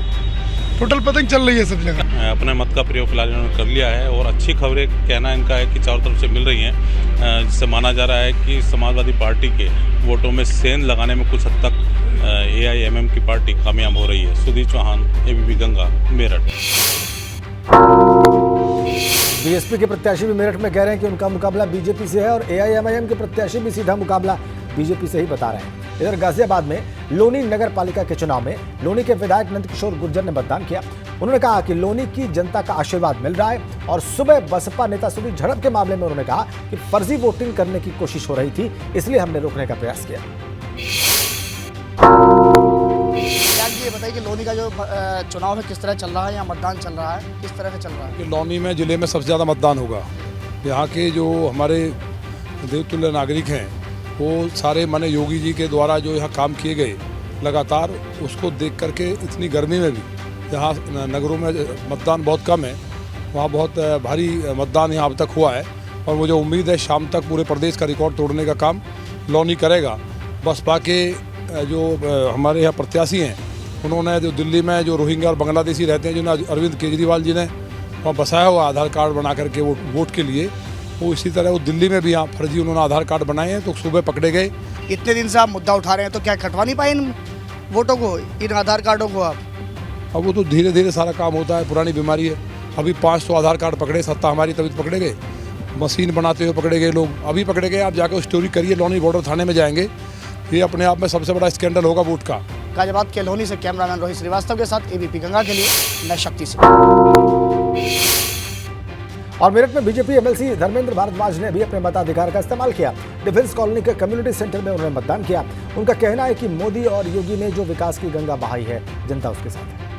Speaker 10: टोटल पतंग चल रही है सब जगह।
Speaker 19: अपने मत का प्रयोग फिलहाल इन्होंने कर लिया है और अच्छी खबरें कहना इनका है कि चारों तरफ से मिल रही हैं, जिससे माना जा रहा है कि समाजवादी पार्टी के वोटों में सेंध लगाने में कुछ हद तक एआईएमएम की पार्टी कामयाब हो रही है। सुधीर चौहान, एबीपी गंगा, मेरठ।
Speaker 1: बीएसपी के प्रत्याशी भी मेरठ में कह रहे हैं कि उनका मुकाबला बीजेपी से है और एआईएमआईएम के प्रत्याशी भी सीधा मुकाबला बीजेपी से ही बता रहे हैं। इधर गाजियाबाद में लोनी नगर पालिका के चुनाव में लोनी के विधायक नंदकिशोर गुर्जर ने मतदान किया। उन्होंने कहा कि लोनी की जनता का आशीर्वाद मिल रहा है और सुबह बसपा नेता से हुई झड़प के मामले में उन्होंने कहा कि फर्जी वोटिंग करने की कोशिश हो रही थी, इसलिए हमने रोकने का प्रयास किया।
Speaker 20: ये बताइए कि लोनी का जो चुनाव है किस तरह चल रहा है, यहाँ मतदान चल रहा है, किस तरह से चल रहा है?
Speaker 21: लोनी में जिले में सबसे ज़्यादा मतदान होगा। यहाँ के जो हमारे देवतुल्य नागरिक हैं वो सारे माने योगी जी के द्वारा जो यहाँ काम किए गए लगातार, उसको देख करके इतनी गर्मी में भी यहाँ नगरों में मतदान बहुत कम है, वहाँ बहुत भारी मतदान यहाँ अब तक हुआ है और मुझे उम्मीद है शाम तक पूरे प्रदेश का रिकॉर्ड तोड़ने का काम लोनी करेगा। बसपा के जो हमारे यहाँ प्रत्याशी हैं, उन्होंने जो दिल्ली में जो रोहिंग्या और बांग्लादेशी रहते हैं, जिन्हें अरविंद केजरीवाल जी ने वहाँ बसाया हुआ आधार कार्ड बना करके वोट के लिए, वो इसी तरह वो दिल्ली में भी यहाँ फर्जी उन्होंने आधार कार्ड बनाए हैं, तो सुबह पकड़े गए।
Speaker 20: इतने दिन से आप मुद्दा उठा रहे हैं, तो क्या कटवा नहीं पाए इन वोटों को, इन आधार कार्डों को आप?
Speaker 21: अब वो तो धीरे धीरे सारा काम होता है, पुरानी बीमारी है। अभी 500 आधार कार्ड पकड़े, सत्ता हमारी तभी पकड़े गए, मशीन बनाते हुए पकड़े गए लोग, अभी पकड़े गए। आप जाकर स्टोरी करिए, लोनी बॉर्डर थाने में जाएंगे, ये अपने आप में सबसे बड़ा स्कैंडल होगा वोट का।
Speaker 20: गाजियाबाद के लोनी से कैमरामैन रोहित श्रीवास्तव के साथ एबीपी गंगा के लिए मैं शक्ति से।
Speaker 1: और मेरठ में बीजेपी एमएलसी धर्मेंद्र भारद्वाज ने भी अपने मताधिकार का इस्तेमाल किया। डिफेंस कॉलोनी के कम्युनिटी सेंटर में उन्होंने मतदान किया। उनका कहना है कि मोदी और योगी ने जो विकास की गंगा बहाई है, जनता उसके साथ है।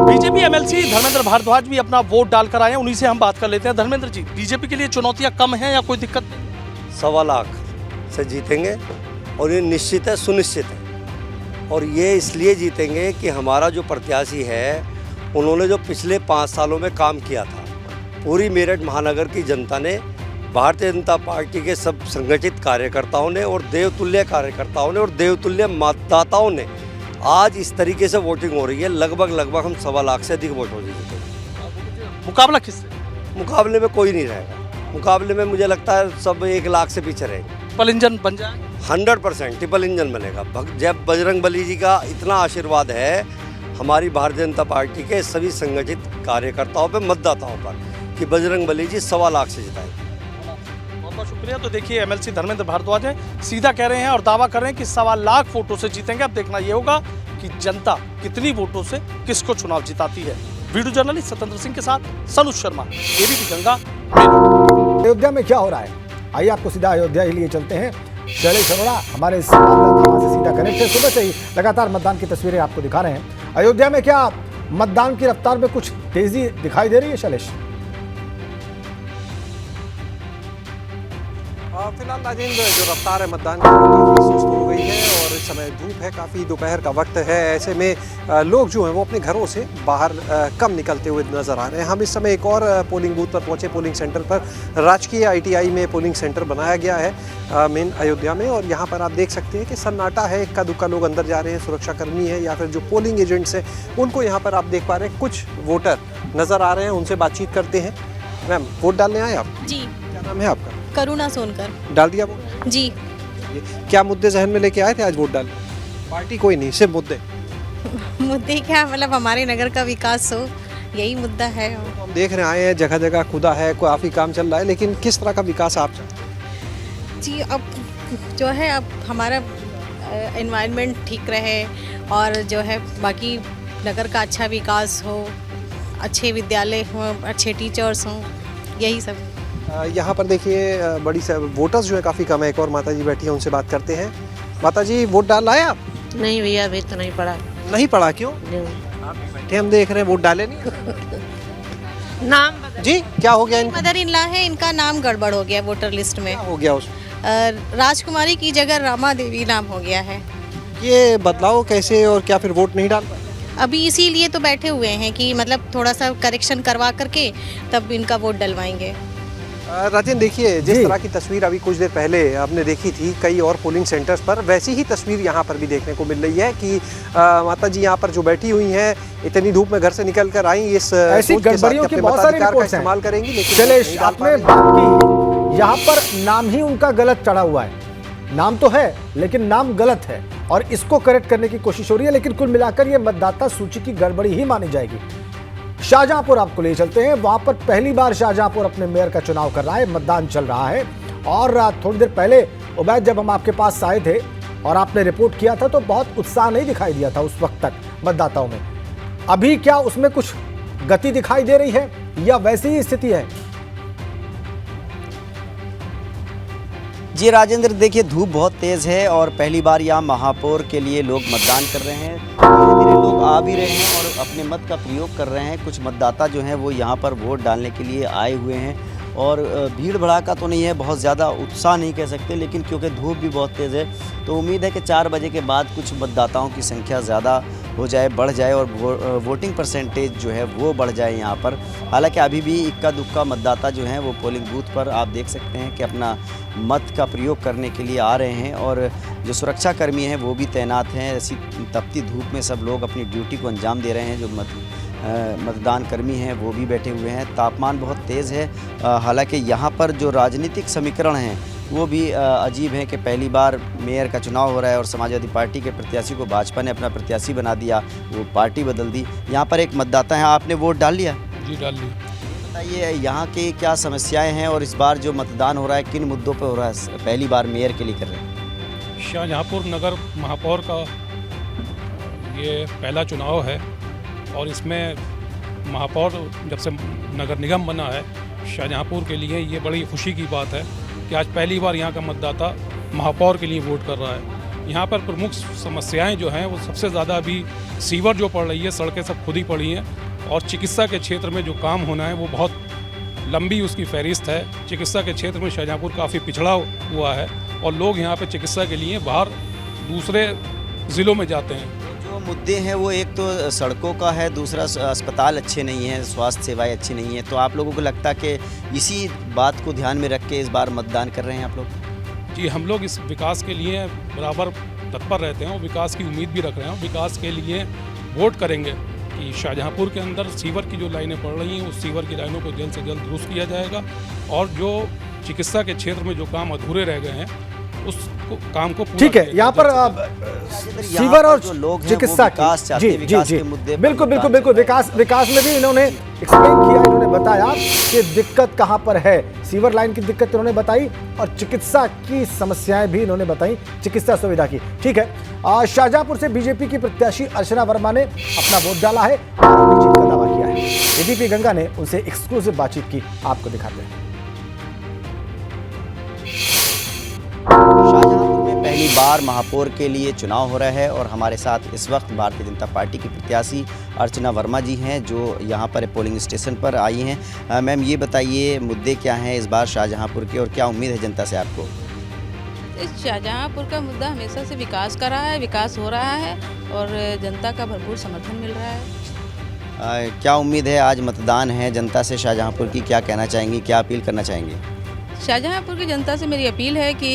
Speaker 4: बीजेपी एमएलसी धर्मेंद्र भारद्वाज भी अपना वोट डालकर आए हैं, उन्हीं से हम बात कर लेते हैं। धर्मेंद्र जी, बीजेपी के लिए चुनौतियां कम हैं या कोई दिक्कत नहीं?
Speaker 22: 1.25 लाख से जीतेंगे और ये निश्चित है, सुनिश्चित है। और ये इसलिए जीतेंगे कि हमारा जो प्रत्याशी है, उन्होंने जो पिछले 5 सालों में काम किया था, पूरी मेरठ महानगर की जनता ने, भारतीय जनता पार्टी के सब संगठित कार्यकर्ताओं ने और देवतुल्य कार्यकर्ताओं ने और देवतुल्य मतदाताओं ने आज इस तरीके से वोटिंग हो रही है। लगभग हम 1.25 लाख से अधिक वोट हो जाएंगे।
Speaker 4: मुकाबला किससे?
Speaker 22: मुकाबले में कोई नहीं रहेगा, मुकाबले में मुझे लगता है सब 1 लाख से पीछे रहेंगे।
Speaker 4: ट्रिपल इंजन बन जाए
Speaker 22: 100% ट्रिपल इंजन बनेगा। जब बजरंग बली जी का इतना आशीर्वाद है हमारी भारतीय जनता पार्टी के सभी संगठित कार्यकर्ताओं पे, मतदाताओं पर, कि बजरंग बली जी 1.25 लाख से जिताएंगे।
Speaker 4: बहुत बहुत शुक्रिया। तो देखिए एमएलसी धर्मेंद्र भारद्वाज है, सीधा कह रहे हैं और दावा कर रहे हैं कि 1.25 लाख वोटों से जीतेंगे। अब देखना ये होगा कि जनता कितनी वोटों से किसको चुनाव जिताती है। वीडियो जर्नलिस्ट सत्येंद्र सिंह के साथ सनुज शर्मा, एबीपी गंगा, मेरठ।
Speaker 1: अयोध्या में क्या हो रहा है, आइए आपको सीधा अयोध्या ही लिए चलते हैं। शैलेश अरोड़ा हमारे संवाददाता वहां से सीधा कनेक्ट है। सुबह से ही लगातार मतदान की तस्वीरें आपको दिखा रहे हैं। अयोध्या में क्या मतदान की रफ्तार में कुछ तेजी दिखाई दे रही है शैलेश?
Speaker 6: फिलहाल राजेंद्र, जो रफ्तार है मतदान की वो काफ़ी सुस्त हो गई है और इस समय धूप है, काफ़ी दोपहर का वक्त है। ऐसे में लोग जो हैं वो अपने घरों से बाहर कम निकलते हुए नज़र आ रहे हैं। हम इस समय एक और पोलिंग बूथ पर पहुंचे, पोलिंग सेंटर पर। राजकीय ITI में पोलिंग सेंटर बनाया गया है मेन अयोध्या में, और यहाँ पर आप देख सकते हैं कि सन्नाटा है। इक्का दुक्का लोग अंदर जा रहे हैं, सुरक्षाकर्मी है या फिर जो पोलिंग एजेंट्स हैं उनको यहाँ पर आप देख पा रहे हैं। कुछ वोटर नज़र आ रहे हैं, उनसे बातचीत करते हैं। मैम, वोट डालने आए आप?
Speaker 7: जी।
Speaker 6: क्या नाम है आपका?
Speaker 7: करुणा सोनकर।
Speaker 6: डाल दिया वोट?
Speaker 7: जी।
Speaker 6: क्या मुद्दे जहन में लेके आए थे आज वोट डालने? पार्टी कोई नहीं, सिर्फ मुद्दे।
Speaker 7: मुद्दे क्या, मतलब हमारे नगर का विकास हो, यही मुद्दा है।
Speaker 6: हम देख रहे आए हैं, जगह जगह खुदा है, काफ़ी काम चल रहा है, लेकिन किस तरह का विकास आप चाहते हैं?
Speaker 7: जी, अब जो है अब हमारा एनवायरनमेंट ठीक रहे और जो है बाकी नगर का अच्छा विकास हो, अच्छे विद्यालय हों, अच्छे टीचर्स हों, यही सब।
Speaker 6: यहाँ पर देखिए बड़ी वोटर्स जो है काफ़ी कम है। एक और माता जी बैठी है, उनसे बात करते हैं। माता जी, वोट डाल आए आप?
Speaker 7: नहीं भैया, अभी तो नहीं पड़ा।
Speaker 6: नहीं पड़ा, क्यों? आप बैठे, हम देख रहे हैं, वोट डाले नहीं?
Speaker 7: नाम
Speaker 6: जी, क्या हो गया इनका?
Speaker 7: मदर इन लॉ है, इनका नाम गड़बड़ हो गया वोटर लिस्ट में।
Speaker 6: हो गया उस
Speaker 7: राजकुमारी की जगह रामा देवी नाम हो गया है।
Speaker 6: ये बदलाव कैसे, और क्या फिर वोट नहीं डाल पाए?
Speaker 7: अभी इसीलिए तो बैठे हुए हैं कि मतलब थोड़ा सा करेक्शन करवा करके तब इनका वोट डलवाएंगे।
Speaker 6: राजेंद्र, देखिए जिस तरह की तस्वीर अभी कुछ देर पहले आपने देखी थी कई और पोलिंग सेंटर्स पर, वैसी ही तस्वीर यहाँ पर भी देखने को मिल रही है कि माता जी यहाँ पर जो बैठी हुई हैं, इतनी धूप में घर से निकल कर आई, इस
Speaker 1: ऐसी गड़बड़ियों की बहुत सारी रिपोर्ट्स हैं,
Speaker 6: इस्तेमाल करेंगी। लेकिन
Speaker 1: शैलेश, आपने बात की, यहाँ पर नाम ही उनका गलत चढ़ा हुआ है। नाम तो है लेकिन नाम गलत है और इसको करेक्ट करने की कोशिश हो रही है, लेकिन कुल मिलाकर ये मतदाता सूची की गड़बड़ी ही मानी जाएगी। शाहजहांपुर आपको ले चलते हैं। वहां पर पहली बार शाहजहांपुर अपने मेयर का चुनाव कर रहा है, मतदान चल रहा है। और थोड़ी देर पहले उबैद, जब हम आपके पास आए थे और आपने रिपोर्ट किया था तो बहुत उत्साह नहीं दिखाई दिया था उस वक्त तक मतदाताओं में। अभी क्या उसमें कुछ गति दिखाई दे रही है या वैसी ही स्थिति है?
Speaker 23: जी राजेंद्र, देखिए धूप बहुत तेज़ है और पहली बार यहाँ महापौर के लिए लोग मतदान कर रहे हैं। धीरे धीरे लोग आ भी रहे हैं और अपने मत का प्रयोग कर रहे हैं। कुछ मतदाता जो हैं वो यहाँ पर वोट डालने के लिए आए हुए हैं और भीड़ भड़ाका तो नहीं है, बहुत ज़्यादा उत्साह नहीं कह सकते, लेकिन क्योंकि धूप भी बहुत तेज़ है तो उम्मीद है कि 4 बजे के बाद कुछ मतदाताओं की संख्या ज़्यादा हो जाए, बढ़ जाए और वोटिंग परसेंटेज जो है वो बढ़ जाए यहाँ पर। हालांकि अभी भी इक्का दुक्का मतदाता जो हैं वो पोलिंग बूथ पर आप देख सकते हैं कि अपना मत का प्रयोग करने के लिए आ रहे हैं और जो सुरक्षाकर्मी हैं वो भी तैनात हैं। ऐसी तपती धूप में सब लोग अपनी ड्यूटी को अंजाम दे रहे हैं। जो मतदान कर्मी हैं वो भी बैठे हुए हैं। तापमान बहुत तेज़ है। हालांकि यहाँ पर जो राजनीतिक समीकरण हैं वो भी अजीब है कि पहली बार मेयर का चुनाव हो रहा है और समाजवादी पार्टी के प्रत्याशी को भाजपा ने अपना प्रत्याशी बना दिया, वो पार्टी बदल दी। यहाँ पर एक मतदाता है, आपने वोट डाल लिया?
Speaker 21: जी डाल लिया।
Speaker 23: बताइए यहाँ की क्या समस्याएं हैं और इस बार जो मतदान हो रहा है किन मुद्दों पर हो रहा है? पहली बार मेयर के लिए कर रहे हैं।
Speaker 21: शाहजहांपुर नगर महापौर का ये पहला चुनाव है और इसमें महापौर जब से नगर निगम बना है शाहजहांपुर के लिए ये बड़ी खुशी की बात है कि आज पहली बार यहाँ का मतदाता महापौर के लिए वोट कर रहा है। यहाँ पर प्रमुख समस्याएं जो हैं वो सबसे ज़्यादा अभी सीवर जो पड़ रही है, सड़कें सब खुद ही पड़ी हैं और चिकित्सा के क्षेत्र में जो काम होना है वो बहुत लंबी उसकी फहरिस्त है। चिकित्सा के क्षेत्र में शाहजहांपुर काफ़ी पिछड़ा हुआ है और लोग यहाँ पे चिकित्सा के लिए बाहर दूसरे ज़िलों में जाते हैं।
Speaker 23: जो मुद्दे हैं वो एक तो सड़कों का है, दूसरा अस्पताल अच्छे नहीं हैं, स्वास्थ्य सेवाएं अच्छी नहीं हैं। तो आप लोगों को लगता है कि इसी बात को ध्यान में रख के इस बार मतदान कर रहे हैं आप लोग?
Speaker 21: जी, हम लोग इस विकास के लिए बराबर तत्पर रहते हैं और विकास की उम्मीद भी रख रहे हैं। विकास के लिए वोट करेंगे कि शाहजहाँपुर के अंदर सीवर की जो लाइनें पड़ रही हैं उस सीवर की लाइनों को जल्द से जल्द दुरुस्त किया जाएगा और जो चिकित्सा के क्षेत्र में जो काम अधूरे रह गए हैं उस काम को
Speaker 1: ठीक है। यहाँ पर सीवर और चिकित्सा
Speaker 23: चाहते हैं, विकास के मुद्दे
Speaker 1: बिल्कुल बिल्कुल बिल्कुल विकास में भी इन्होंने एक्सप्लेन किया, इन्होंने बताया कि दिक्कत कहाँ पर है। सीवर लाइन की दिक्कत इन्होंने बताई और चिकित्सा की समस्याएं भी इन्होंने बताई, चिकित्सा सुविधा की। ठीक है, शाहजहाँपुर से बीजेपी की प्रत्याशी अर्चना वर्मा ने अपना वोट डाला है और अपनी जीत का दावा किया है। एबीपी गंगा ने उनसे एक्सक्लूसिव बातचीत की, आपको दिखाते हैं।
Speaker 23: शाहजहाँपुर में पहली बार महापौर के लिए चुनाव हो रहा है और हमारे साथ इस वक्त भारतीय जनता पार्टी की प्रत्याशी अर्चना वर्मा जी हैं जो यहाँ पर पोलिंग स्टेशन पर आई हैं। मैम, ये बताइए मुद्दे क्या हैं इस बार शाहजहाँपुर के और क्या उम्मीद है जनता से आपको?
Speaker 8: इस शाहजहाँपुर का मुद्दा हमेशा से विकास का रहा है, विकास हो रहा है और जनता का भरपूर समर्थन मिल रहा है।
Speaker 23: क्या उम्मीद है, आज मतदान है जनता से शाहजहाँपुर की, क्या कहना चाहेंगी, क्या अपील करना चाहेंगे?
Speaker 8: शाहजहाँपुर की जनता से मेरी अपील है कि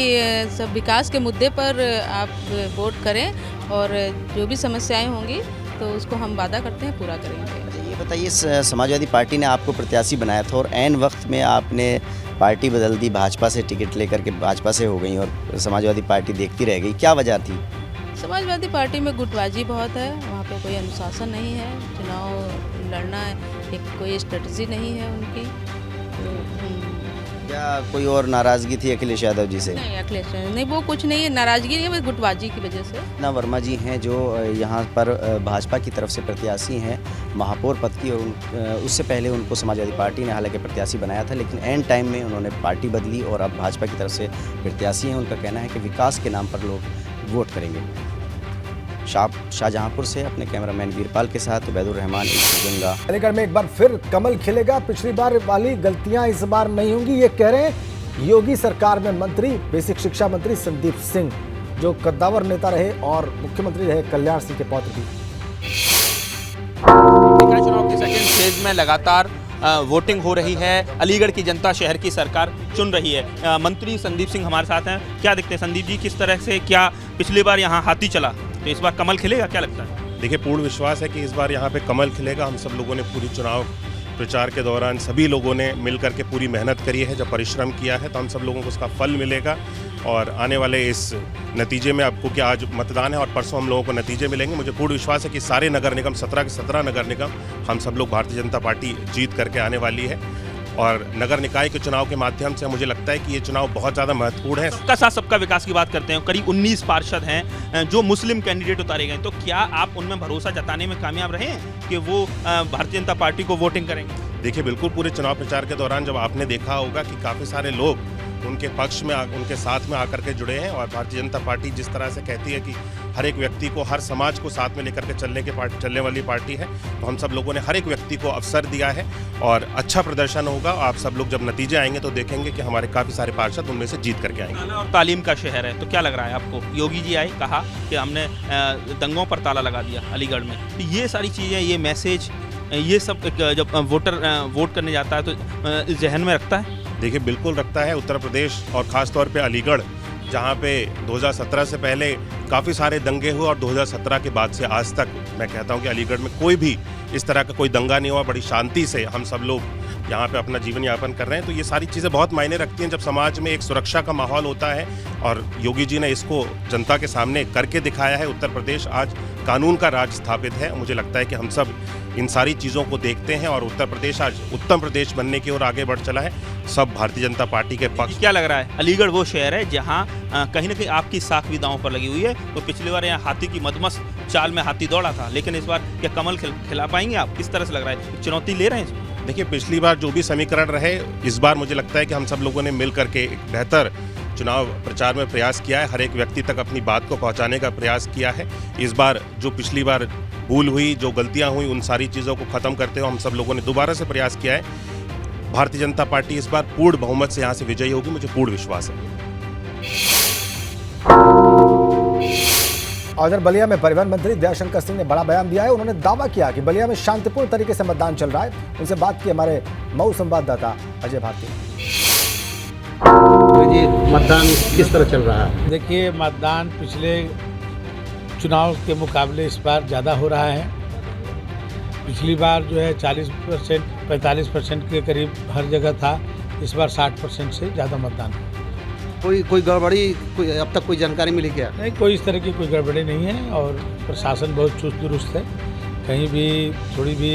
Speaker 8: सब विकास के मुद्दे पर आप वोट करें और जो भी समस्याएं होंगी तो उसको हम वादा करते हैं पूरा करेंगे।
Speaker 23: ये बताइए, समाजवादी पार्टी ने आपको प्रत्याशी बनाया था और ऐन वक्त में आपने पार्टी बदल दी, भाजपा से टिकट लेकर के भाजपा से हो गई और समाजवादी पार्टी देखती रह गई, क्या वजह थी?
Speaker 8: समाजवादी पार्टी में गुटबाजी बहुत है, वहाँ पे कोई अनुशासन नहीं है, चुनाव लड़ना एक कोई स्ट्रेटजी नहीं है उनकी।
Speaker 23: क्या कोई और नाराजगी थी अखिलेश यादव जी से?
Speaker 8: नहीं, अखिलेश नहीं, वो कुछ नहीं है, नाराजगी नहीं है, बस गुटबाजी की वजह से।
Speaker 23: अर्चना वर्मा जी हैं जो यहाँ पर भाजपा की तरफ से प्रत्याशी हैं महापौर पद की और उससे पहले उनको समाजवादी पार्टी ने हालांकि प्रत्याशी बनाया था, लेकिन एंड टाइम में उन्होंने पार्टी बदली और अब भाजपा की तरफ से प्रत्याशी हैं। उनका कहना है कि विकास के नाम पर लोग वोट करेंगे। शाहजहाँपुर से अपने कैमरामैन वीरपाल के साथ उबैदुर रहमान, गंगा।
Speaker 1: अलीगढ़ में एक बार फिर कमल खिलेगा, पिछली बार वाली गलतियां इस बार नहीं होंगी, ये कह रहे हैं योगी सरकार में मंत्री, बेसिक शिक्षा मंत्री संदीप सिंह, जो कद्दावर नेता रहे और मुख्यमंत्री रहे कल्याण सिंह के पौत्र भी।
Speaker 9: चुनाव के सेकेंड स्टेज में लगातार वोटिंग हो रही है, अलीगढ़ की जनता शहर की सरकार चुन रही है। मंत्री संदीप सिंह हमारे साथ हैं, क्या दिखते हैं संदीप जी, किस तरह से, क्या पिछली बार यहाँ हाथी चला तो इस बार कमल खिलेगा, क्या लगता है?
Speaker 11: देखिए, पूर्ण विश्वास है कि इस बार यहाँ पे कमल खिलेगा। हम सब लोगों ने पूरी चुनाव प्रचार के दौरान सभी लोगों ने मिल करके पूरी मेहनत करी है, जब परिश्रम किया है तो हम सब लोगों को उसका फल मिलेगा और आने वाले इस नतीजे में आपको क्या आज मतदान है और परसों हम लोगों को नतीजे मिलेंगे। मुझे पूर्ण विश्वास है कि सारे नगर निगम 17 के 17 नगर निगम हम सब लोग भारतीय जनता पार्टी जीत करके आने वाली है और नगर निकाय के चुनाव के माध्यम से मुझे लगता है कि ये चुनाव बहुत ज़्यादा महत्वपूर्ण है।
Speaker 9: सबका साथ सबका विकास की बात करते हैं, करीब 19 पार्षद हैं जो मुस्लिम कैंडिडेट उतारे गए, तो क्या आप उनमें भरोसा जताने में कामयाब रहे हैं कि वो भारतीय जनता पार्टी को वोटिंग करेंगे?
Speaker 11: देखिए, बिल्कुल पूरे चुनाव प्रचार के दौरान जब आपने देखा होगा कि काफ़ी सारे लोग उनके पक्ष में उनके साथ में आकर के जुड़े हैं और भारतीय जनता पार्टी जिस तरह से कहती है कि हर एक व्यक्ति को, हर समाज को साथ में लेकर के चलने वाली पार्टी है, तो हम सब लोगों ने हर एक व्यक्ति को अवसर दिया है और अच्छा प्रदर्शन होगा। आप सब लोग जब नतीजे आएंगे तो देखेंगे कि हमारे काफ़ी सारे पार्षद उनमें से जीत करके आएंगे।
Speaker 9: और तालीम का शहर है, तो क्या लग रहा है आपको? योगी जी आए, कहा कि हमने दंगों पर ताला लगा दिया अलीगढ़ में, तो ये सारी चीज़ें, ये मैसेज, ये सब जब वोटर वोट करने जाता है तो जहन में रखता है?
Speaker 11: देखिए, बिल्कुल रखता है। उत्तर प्रदेश और ख़ास तौर पे अलीगढ़, जहाँ पे 2017 से पहले काफ़ी सारे दंगे हुए और 2017 के बाद से आज तक मैं कहता हूँ कि अलीगढ़ में कोई भी इस तरह का कोई दंगा नहीं हुआ। बड़ी शांति से हम सब लोग यहाँ पे अपना जीवन यापन कर रहे हैं, तो ये सारी चीज़ें बहुत मायने रखती हैं जब समाज में एक सुरक्षा का माहौल होता है और योगी जी ने इसको जनता के सामने करके दिखाया है। उत्तर प्रदेश आज कानून का राज स्थापित है। मुझे लगता है कि हम सब इन सारी चीज़ों को देखते हैं और उत्तर प्रदेश आज उत्तम प्रदेश बनने की ओर आगे बढ़ चला है। सब भारतीय जनता पार्टी के पक्ष।
Speaker 9: क्या लग रहा है, अलीगढ़ वो शहर है जहाँ कहीं ना कहीं आपकी साख भी दांव पर लगी हुई है, तो पिछली बार यहाँ हाथी की मदमस्त चाल में हाथी दौड़ा था, लेकिन इस बार क्या कमल खिला पाएंगे आप? किस तरह से लग रहा है, चुनौती ले रहे हैं?
Speaker 11: देखिए, पिछली बार जो भी समीकरण रहे, इस बार मुझे लगता है कि हम सब लोगों ने मिल करके एक बेहतर चुनाव प्रचार में प्रयास किया है, हर एक व्यक्ति तक अपनी बात को पहुंचाने का प्रयास किया है। इस बार जो पिछली बार भूल हुई, जो गलतियां हुई, उन सारी चीज़ों को ख़त्म करते हुए हम सब लोगों ने दोबारा से प्रयास किया है। भारतीय जनता पार्टी इस बार पूर्ण बहुमत से यहाँ से विजयी होगी, मुझे पूर्ण विश्वास है।
Speaker 1: उधर बलिया में परिवहन मंत्री दयाशंकर सिंह ने बड़ा बयान दिया है। उन्होंने दावा किया कि बलिया में शांतिपूर्ण तरीके से मतदान चल रहा है। उनसे बात की हमारे मऊ संवाददाता अजय भारती।
Speaker 24: जी, मतदान किस तरह चल रहा है?
Speaker 25: देखिए, मतदान पिछले चुनाव के मुकाबले इस बार ज़्यादा हो रहा है
Speaker 3: पिछली बार जो है 40% 45% के करीब हर जगह था, इस बार 60% से ज़्यादा मतदान है।
Speaker 24: कोई गड़बड़ी अब तक कोई जानकारी मिली क्या?
Speaker 3: नहीं, कोई इस तरह की कोई गड़बड़ी नहीं है और प्रशासन बहुत चुस्त दुरुस्त है। कहीं भी थोड़ी भी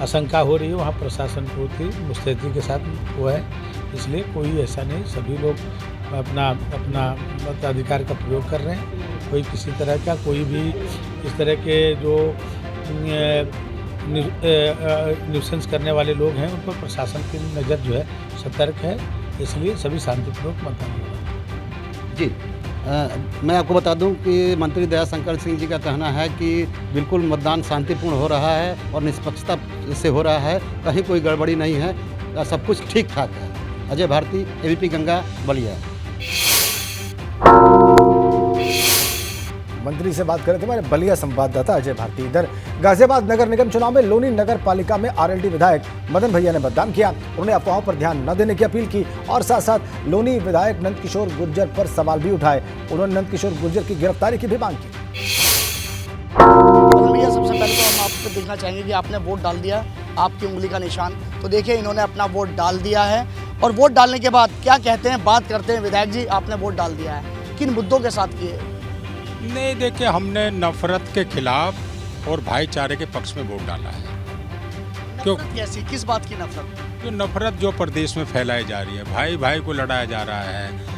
Speaker 3: आशंका हो रही है वहाँ प्रशासन बहुत ही मुस्तैदी के साथ वो है, इसलिए कोई ऐसा नहीं, सभी लोग अपना मताधिकार का प्रयोग कर रहे हैं। कोई किसी तरह का कोई भी इस तरह के जो न्यूसेंस करने वाले लोग हैं उन पर प्रशासन की नज़र जो है सतर्क है, इसलिए सभी शांतिपूर्वक मतदान हो रहा है।
Speaker 24: जी मैं आपको बता दूं कि मंत्री दयाशंकर सिंह जी का कहना है कि बिल्कुल मतदान शांतिपूर्ण हो रहा है और निष्पक्षता से हो रहा है, कहीं कोई गड़बड़ी नहीं है, सब कुछ ठीक ठाक है। अजय भारती, एबीपी गंगा, बलिया।
Speaker 1: मंत्री से बात कर रहे थे हमारे बलिया संवाददाता अजय भारती। इधर गाजियाबाद नगर निगम चुनाव में लोनी नगर पालिका में आरएलडी विधायक मदन भैया ने मतदान किया। उन्होंने अफवाहों पर ध्यान न देने की अपील की और साथ साथ लोनी विधायक नंदकिशोर गुर्जर पर सवाल भी उठाए। उन्होंने नंदकिशोर गुर्जर की गिरफ्तारी की भी मांग की।
Speaker 20: भैया सबसे पहले तो हम आपको देखना चाहेंगे कि आपने वोट डाल दिया, आपकी उंगली का निशान, तो देखिए इन्होंने अपना वोट डाल दिया है और वोट डालने के बाद क्या कहते हैं, बात करते हैं। विधायक जी, आपने वोट डाल दिया है, किन मुद्दों के साथ किए?
Speaker 5: नहीं, देखिए हमने नफरत के खिलाफ और भाईचारे के पक्ष में वोट डाला है। क्यों?
Speaker 20: कैसी, किस बात की नफरत?
Speaker 5: जो नफरत जो प्रदेश में फैलाई जा रही है, भाई भाई को लड़ाया जा रहा है,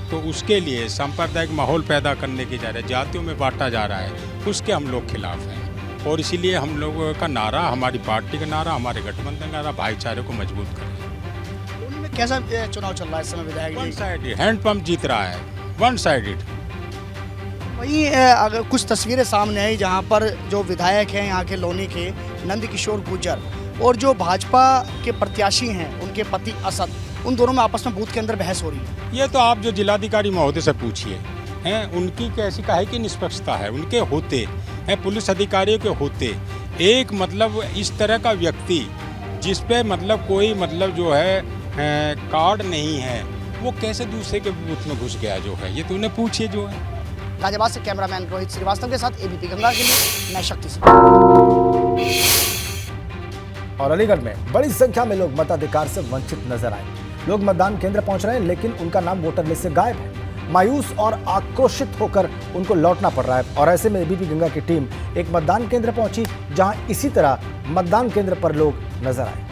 Speaker 5: तो उसके लिए सांप्रदायिक माहौल पैदा करने की जा रही है, जातियों में बांटा जा रहा है, उसके हम लोग खिलाफ हैं। और इसीलिए हम लोगों का नारा, हमारी पार्टी का नारा, हमारे गठबंधन का नारा भाईचारे को मजबूत करें।
Speaker 20: उनमें कैसा चुनाव चल रहा है इस समय विधायक जी?
Speaker 5: वन साइडेड हैंडपंप जीत रहा है, वन साइडेड।
Speaker 20: वहीं अगर कुछ तस्वीरें सामने आई जहां पर जो विधायक हैं यहाँ के लोनी के नंदकिशोर गुर्जर और जो भाजपा के प्रत्याशी हैं उनके पति असद, उन दोनों में आपस में बूथ के अंदर बहस हो रही है।
Speaker 5: ये तो आप जो जिलाधिकारी महोदय से पूछिए, हैं उनकी कैसी काहे की निष्पक्षता है, उनके होते हैं, पुलिस अधिकारियों के होते एक मतलब इस तरह का व्यक्ति जिस पे मतलब कोई मतलब जो है कार्ड नहीं है, वो कैसे दूसरे के बूथ में घुस गया जो है, ये तो उन्हें पूछिए जो है।
Speaker 20: गाजियाबाद से कैमरामैन रोहित श्रीवास्तव के साथ एबीपी गंगा के लिए मैं शक्ति सिंह।
Speaker 1: और अलीगढ़ में बड़ी संख्या में लोग मताधिकार से वंचित नजर आए। लोग मतदान केंद्र पहुंच रहे हैं लेकिन उनका नाम वोटर लिस्ट से गायब है। मायूस और आक्रोशित होकर उनको लौटना पड़ रहा है और ऐसे में एबीपी गंगा की टीम एक मतदान केंद्र पहुंची जहां इसी तरह मतदान केंद्र पर लोग नजर आए।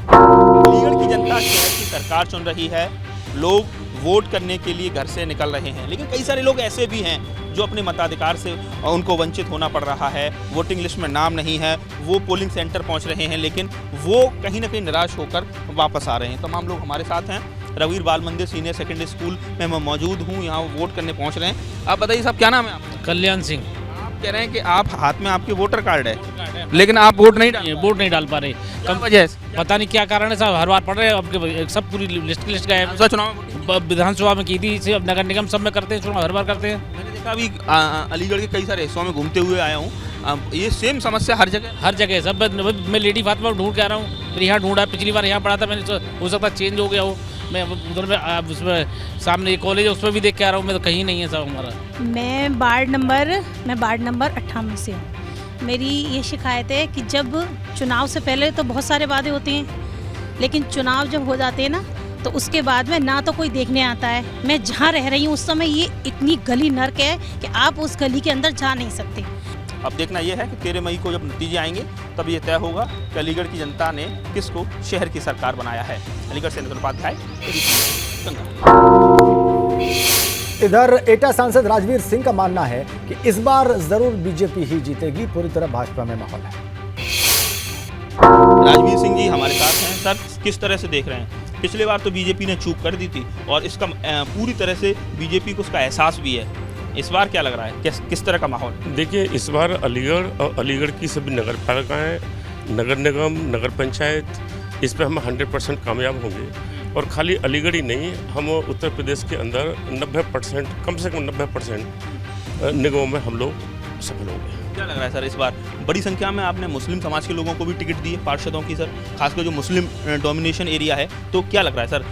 Speaker 9: अलीगढ़ की जनता शहर की सरकार चुन रही है, लोग वोट करने के लिए घर से निकल रहे हैं, लेकिन कई सारे लोग ऐसे भी हैं जो अपने मताधिकार से उनको वंचित होना पड़ रहा है, वोटिंग लिस्ट में नाम नहीं है, वो पोलिंग सेंटर पहुंच रहे हैं लेकिन वो कहीं ना कहीं निराश होकर वापस आ रहे हैं। तमाम लोग हमारे साथ हैं। रवीर बाल मंदिर सीनियर सेकेंडरी स्कूल में मैं मौजूद हूँ, यहाँ वोट करने पहुँच रहे हैं। आप बताइए साहब, क्या नाम है आपका?
Speaker 12: कल्याण सिंह।
Speaker 9: आप कह रहे हैं कि आप हाथ में आपके वोटर कार्ड है लेकिन आप वोट नहीं
Speaker 12: डाल पा रहे।
Speaker 9: कम वजह
Speaker 12: पता नहीं क्या कारण है साहब, हर बार पढ़ रहे हैं, अब सब पूरी लिस्ट गए। विधानसभा में की थी, अब नगर निगम सब में करते हैं चुनाव, हर बार करते हैं।
Speaker 9: मैंने देखा अभी अलीगढ़ के कई सारे हिस्सों में घूमते हुए आया हूँ, ये सेम समस्या हर जगह
Speaker 12: सब। मैं लेडी फातिमा ढूंढ के आ रहा हूँ, फिर यहाँ ढूंढा, पिछली बार यहाँ पढ़ा था मैंने, हो सकता चेंज हो गया हो। मैं उधर में उसमें सामने कॉलेज है उसमें भी देख के आ रहा हूँ, मैं तो कहीं नहीं है साहब हमारा।
Speaker 13: मैं वार्ड नंबर 58 से हूँ। मेरी ये शिकायत है कि जब चुनाव से पहले तो बहुत सारे वादे होते हैं, लेकिन चुनाव जब हो जाते हैं ना तो उसके बाद में ना तो कोई देखने आता है। मैं जहाँ रह रही हूँ उस समय ये इतनी गली नर्क है कि आप उस गली के अंदर जा नहीं सकते।
Speaker 9: अब देखना यह है कि 13 मई को जब नतीजे आएंगे तब ये तय होगा कि अलीगढ़ की जनता ने किसको शहर की सरकार बनाया है। अलीगढ़ से नितिन उपाध्याय।
Speaker 1: इधर एटा सांसद राजवीर सिंह का मानना है कि इस बार जरूर बीजेपी ही जीतेगी, पूरी तरह भाजपा में माहौल है।
Speaker 9: राजवीर सिंह जी हमारे साथ हैं। सर, किस तरह से देख रहे हैं? पिछले बार तो बीजेपी ने चूक कर दी थी और इसका पूरी तरह से बीजेपी को उसका एहसास भी है। इस बार क्या लग रहा है, किस तरह का माहौल?
Speaker 11: देखिए, इस बार अलीगढ़ और अलीगढ़ की सभी नगर पालिकाएँ, नगर निगम, नगर पंचायत, इस पर हम 100% कामयाब होंगे। और खाली अलीगढ़ ही नहीं, हम उत्तर प्रदेश के अंदर 90%, कम से कम 90% निगमों में हम लोग सफल होंगे।
Speaker 9: क्या लग रहा है सर, इस बार बड़ी संख्या में आपने मुस्लिम समाज के लोगों को भी टिकट दिए, पार्षदों की सर, खासकर जो मुस्लिम डोमिनेशन एरिया है, तो क्या लग रहा है सर,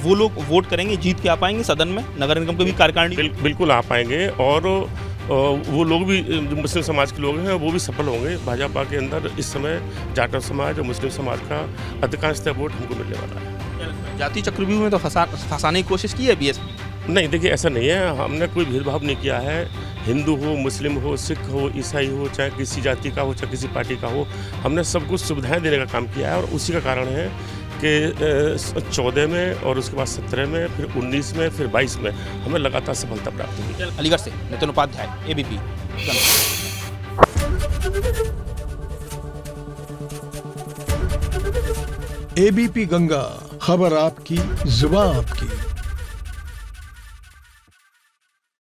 Speaker 9: वो लोग वोट करेंगे, जीत के आ पाएंगे सदन में, नगर निगम के भी कार्यकारिणी?
Speaker 11: बिल्कुल आ पाएंगे। और वो लोग भी जो मुस्लिम समाज के लोग हैं वो भी सफल होंगे। भाजपा के अंदर इस समय जाटव समाज और मुस्लिम समाज का अधिकांशतः वोट हमको मिलने वाला है।
Speaker 9: जाति चक्रव्यूह में तो फंसाने की कोशिश की है बीएसपी?
Speaker 11: नहीं, देखिए ऐसा नहीं है, हमने कोई भेदभाव नहीं किया है। हिंदू हो, मुस्लिम हो, सिख हो, ईसाई हो, चाहे किसी जाति का हो, चाहे किसी पार्टी का हो, हमने सब कुछ सुविधाएं देने का काम किया है। और उसी का कारण है कि 14 में और उसके बाद 17 में, फिर 19 में, फिर 22 में हमें लगातार सफलता प्राप्त हुई।
Speaker 9: अलीगढ़ से नितिन उपाध्याय, एबीपी।
Speaker 14: एबीपी गंगा, खबर आपकी, जुबान आपकी।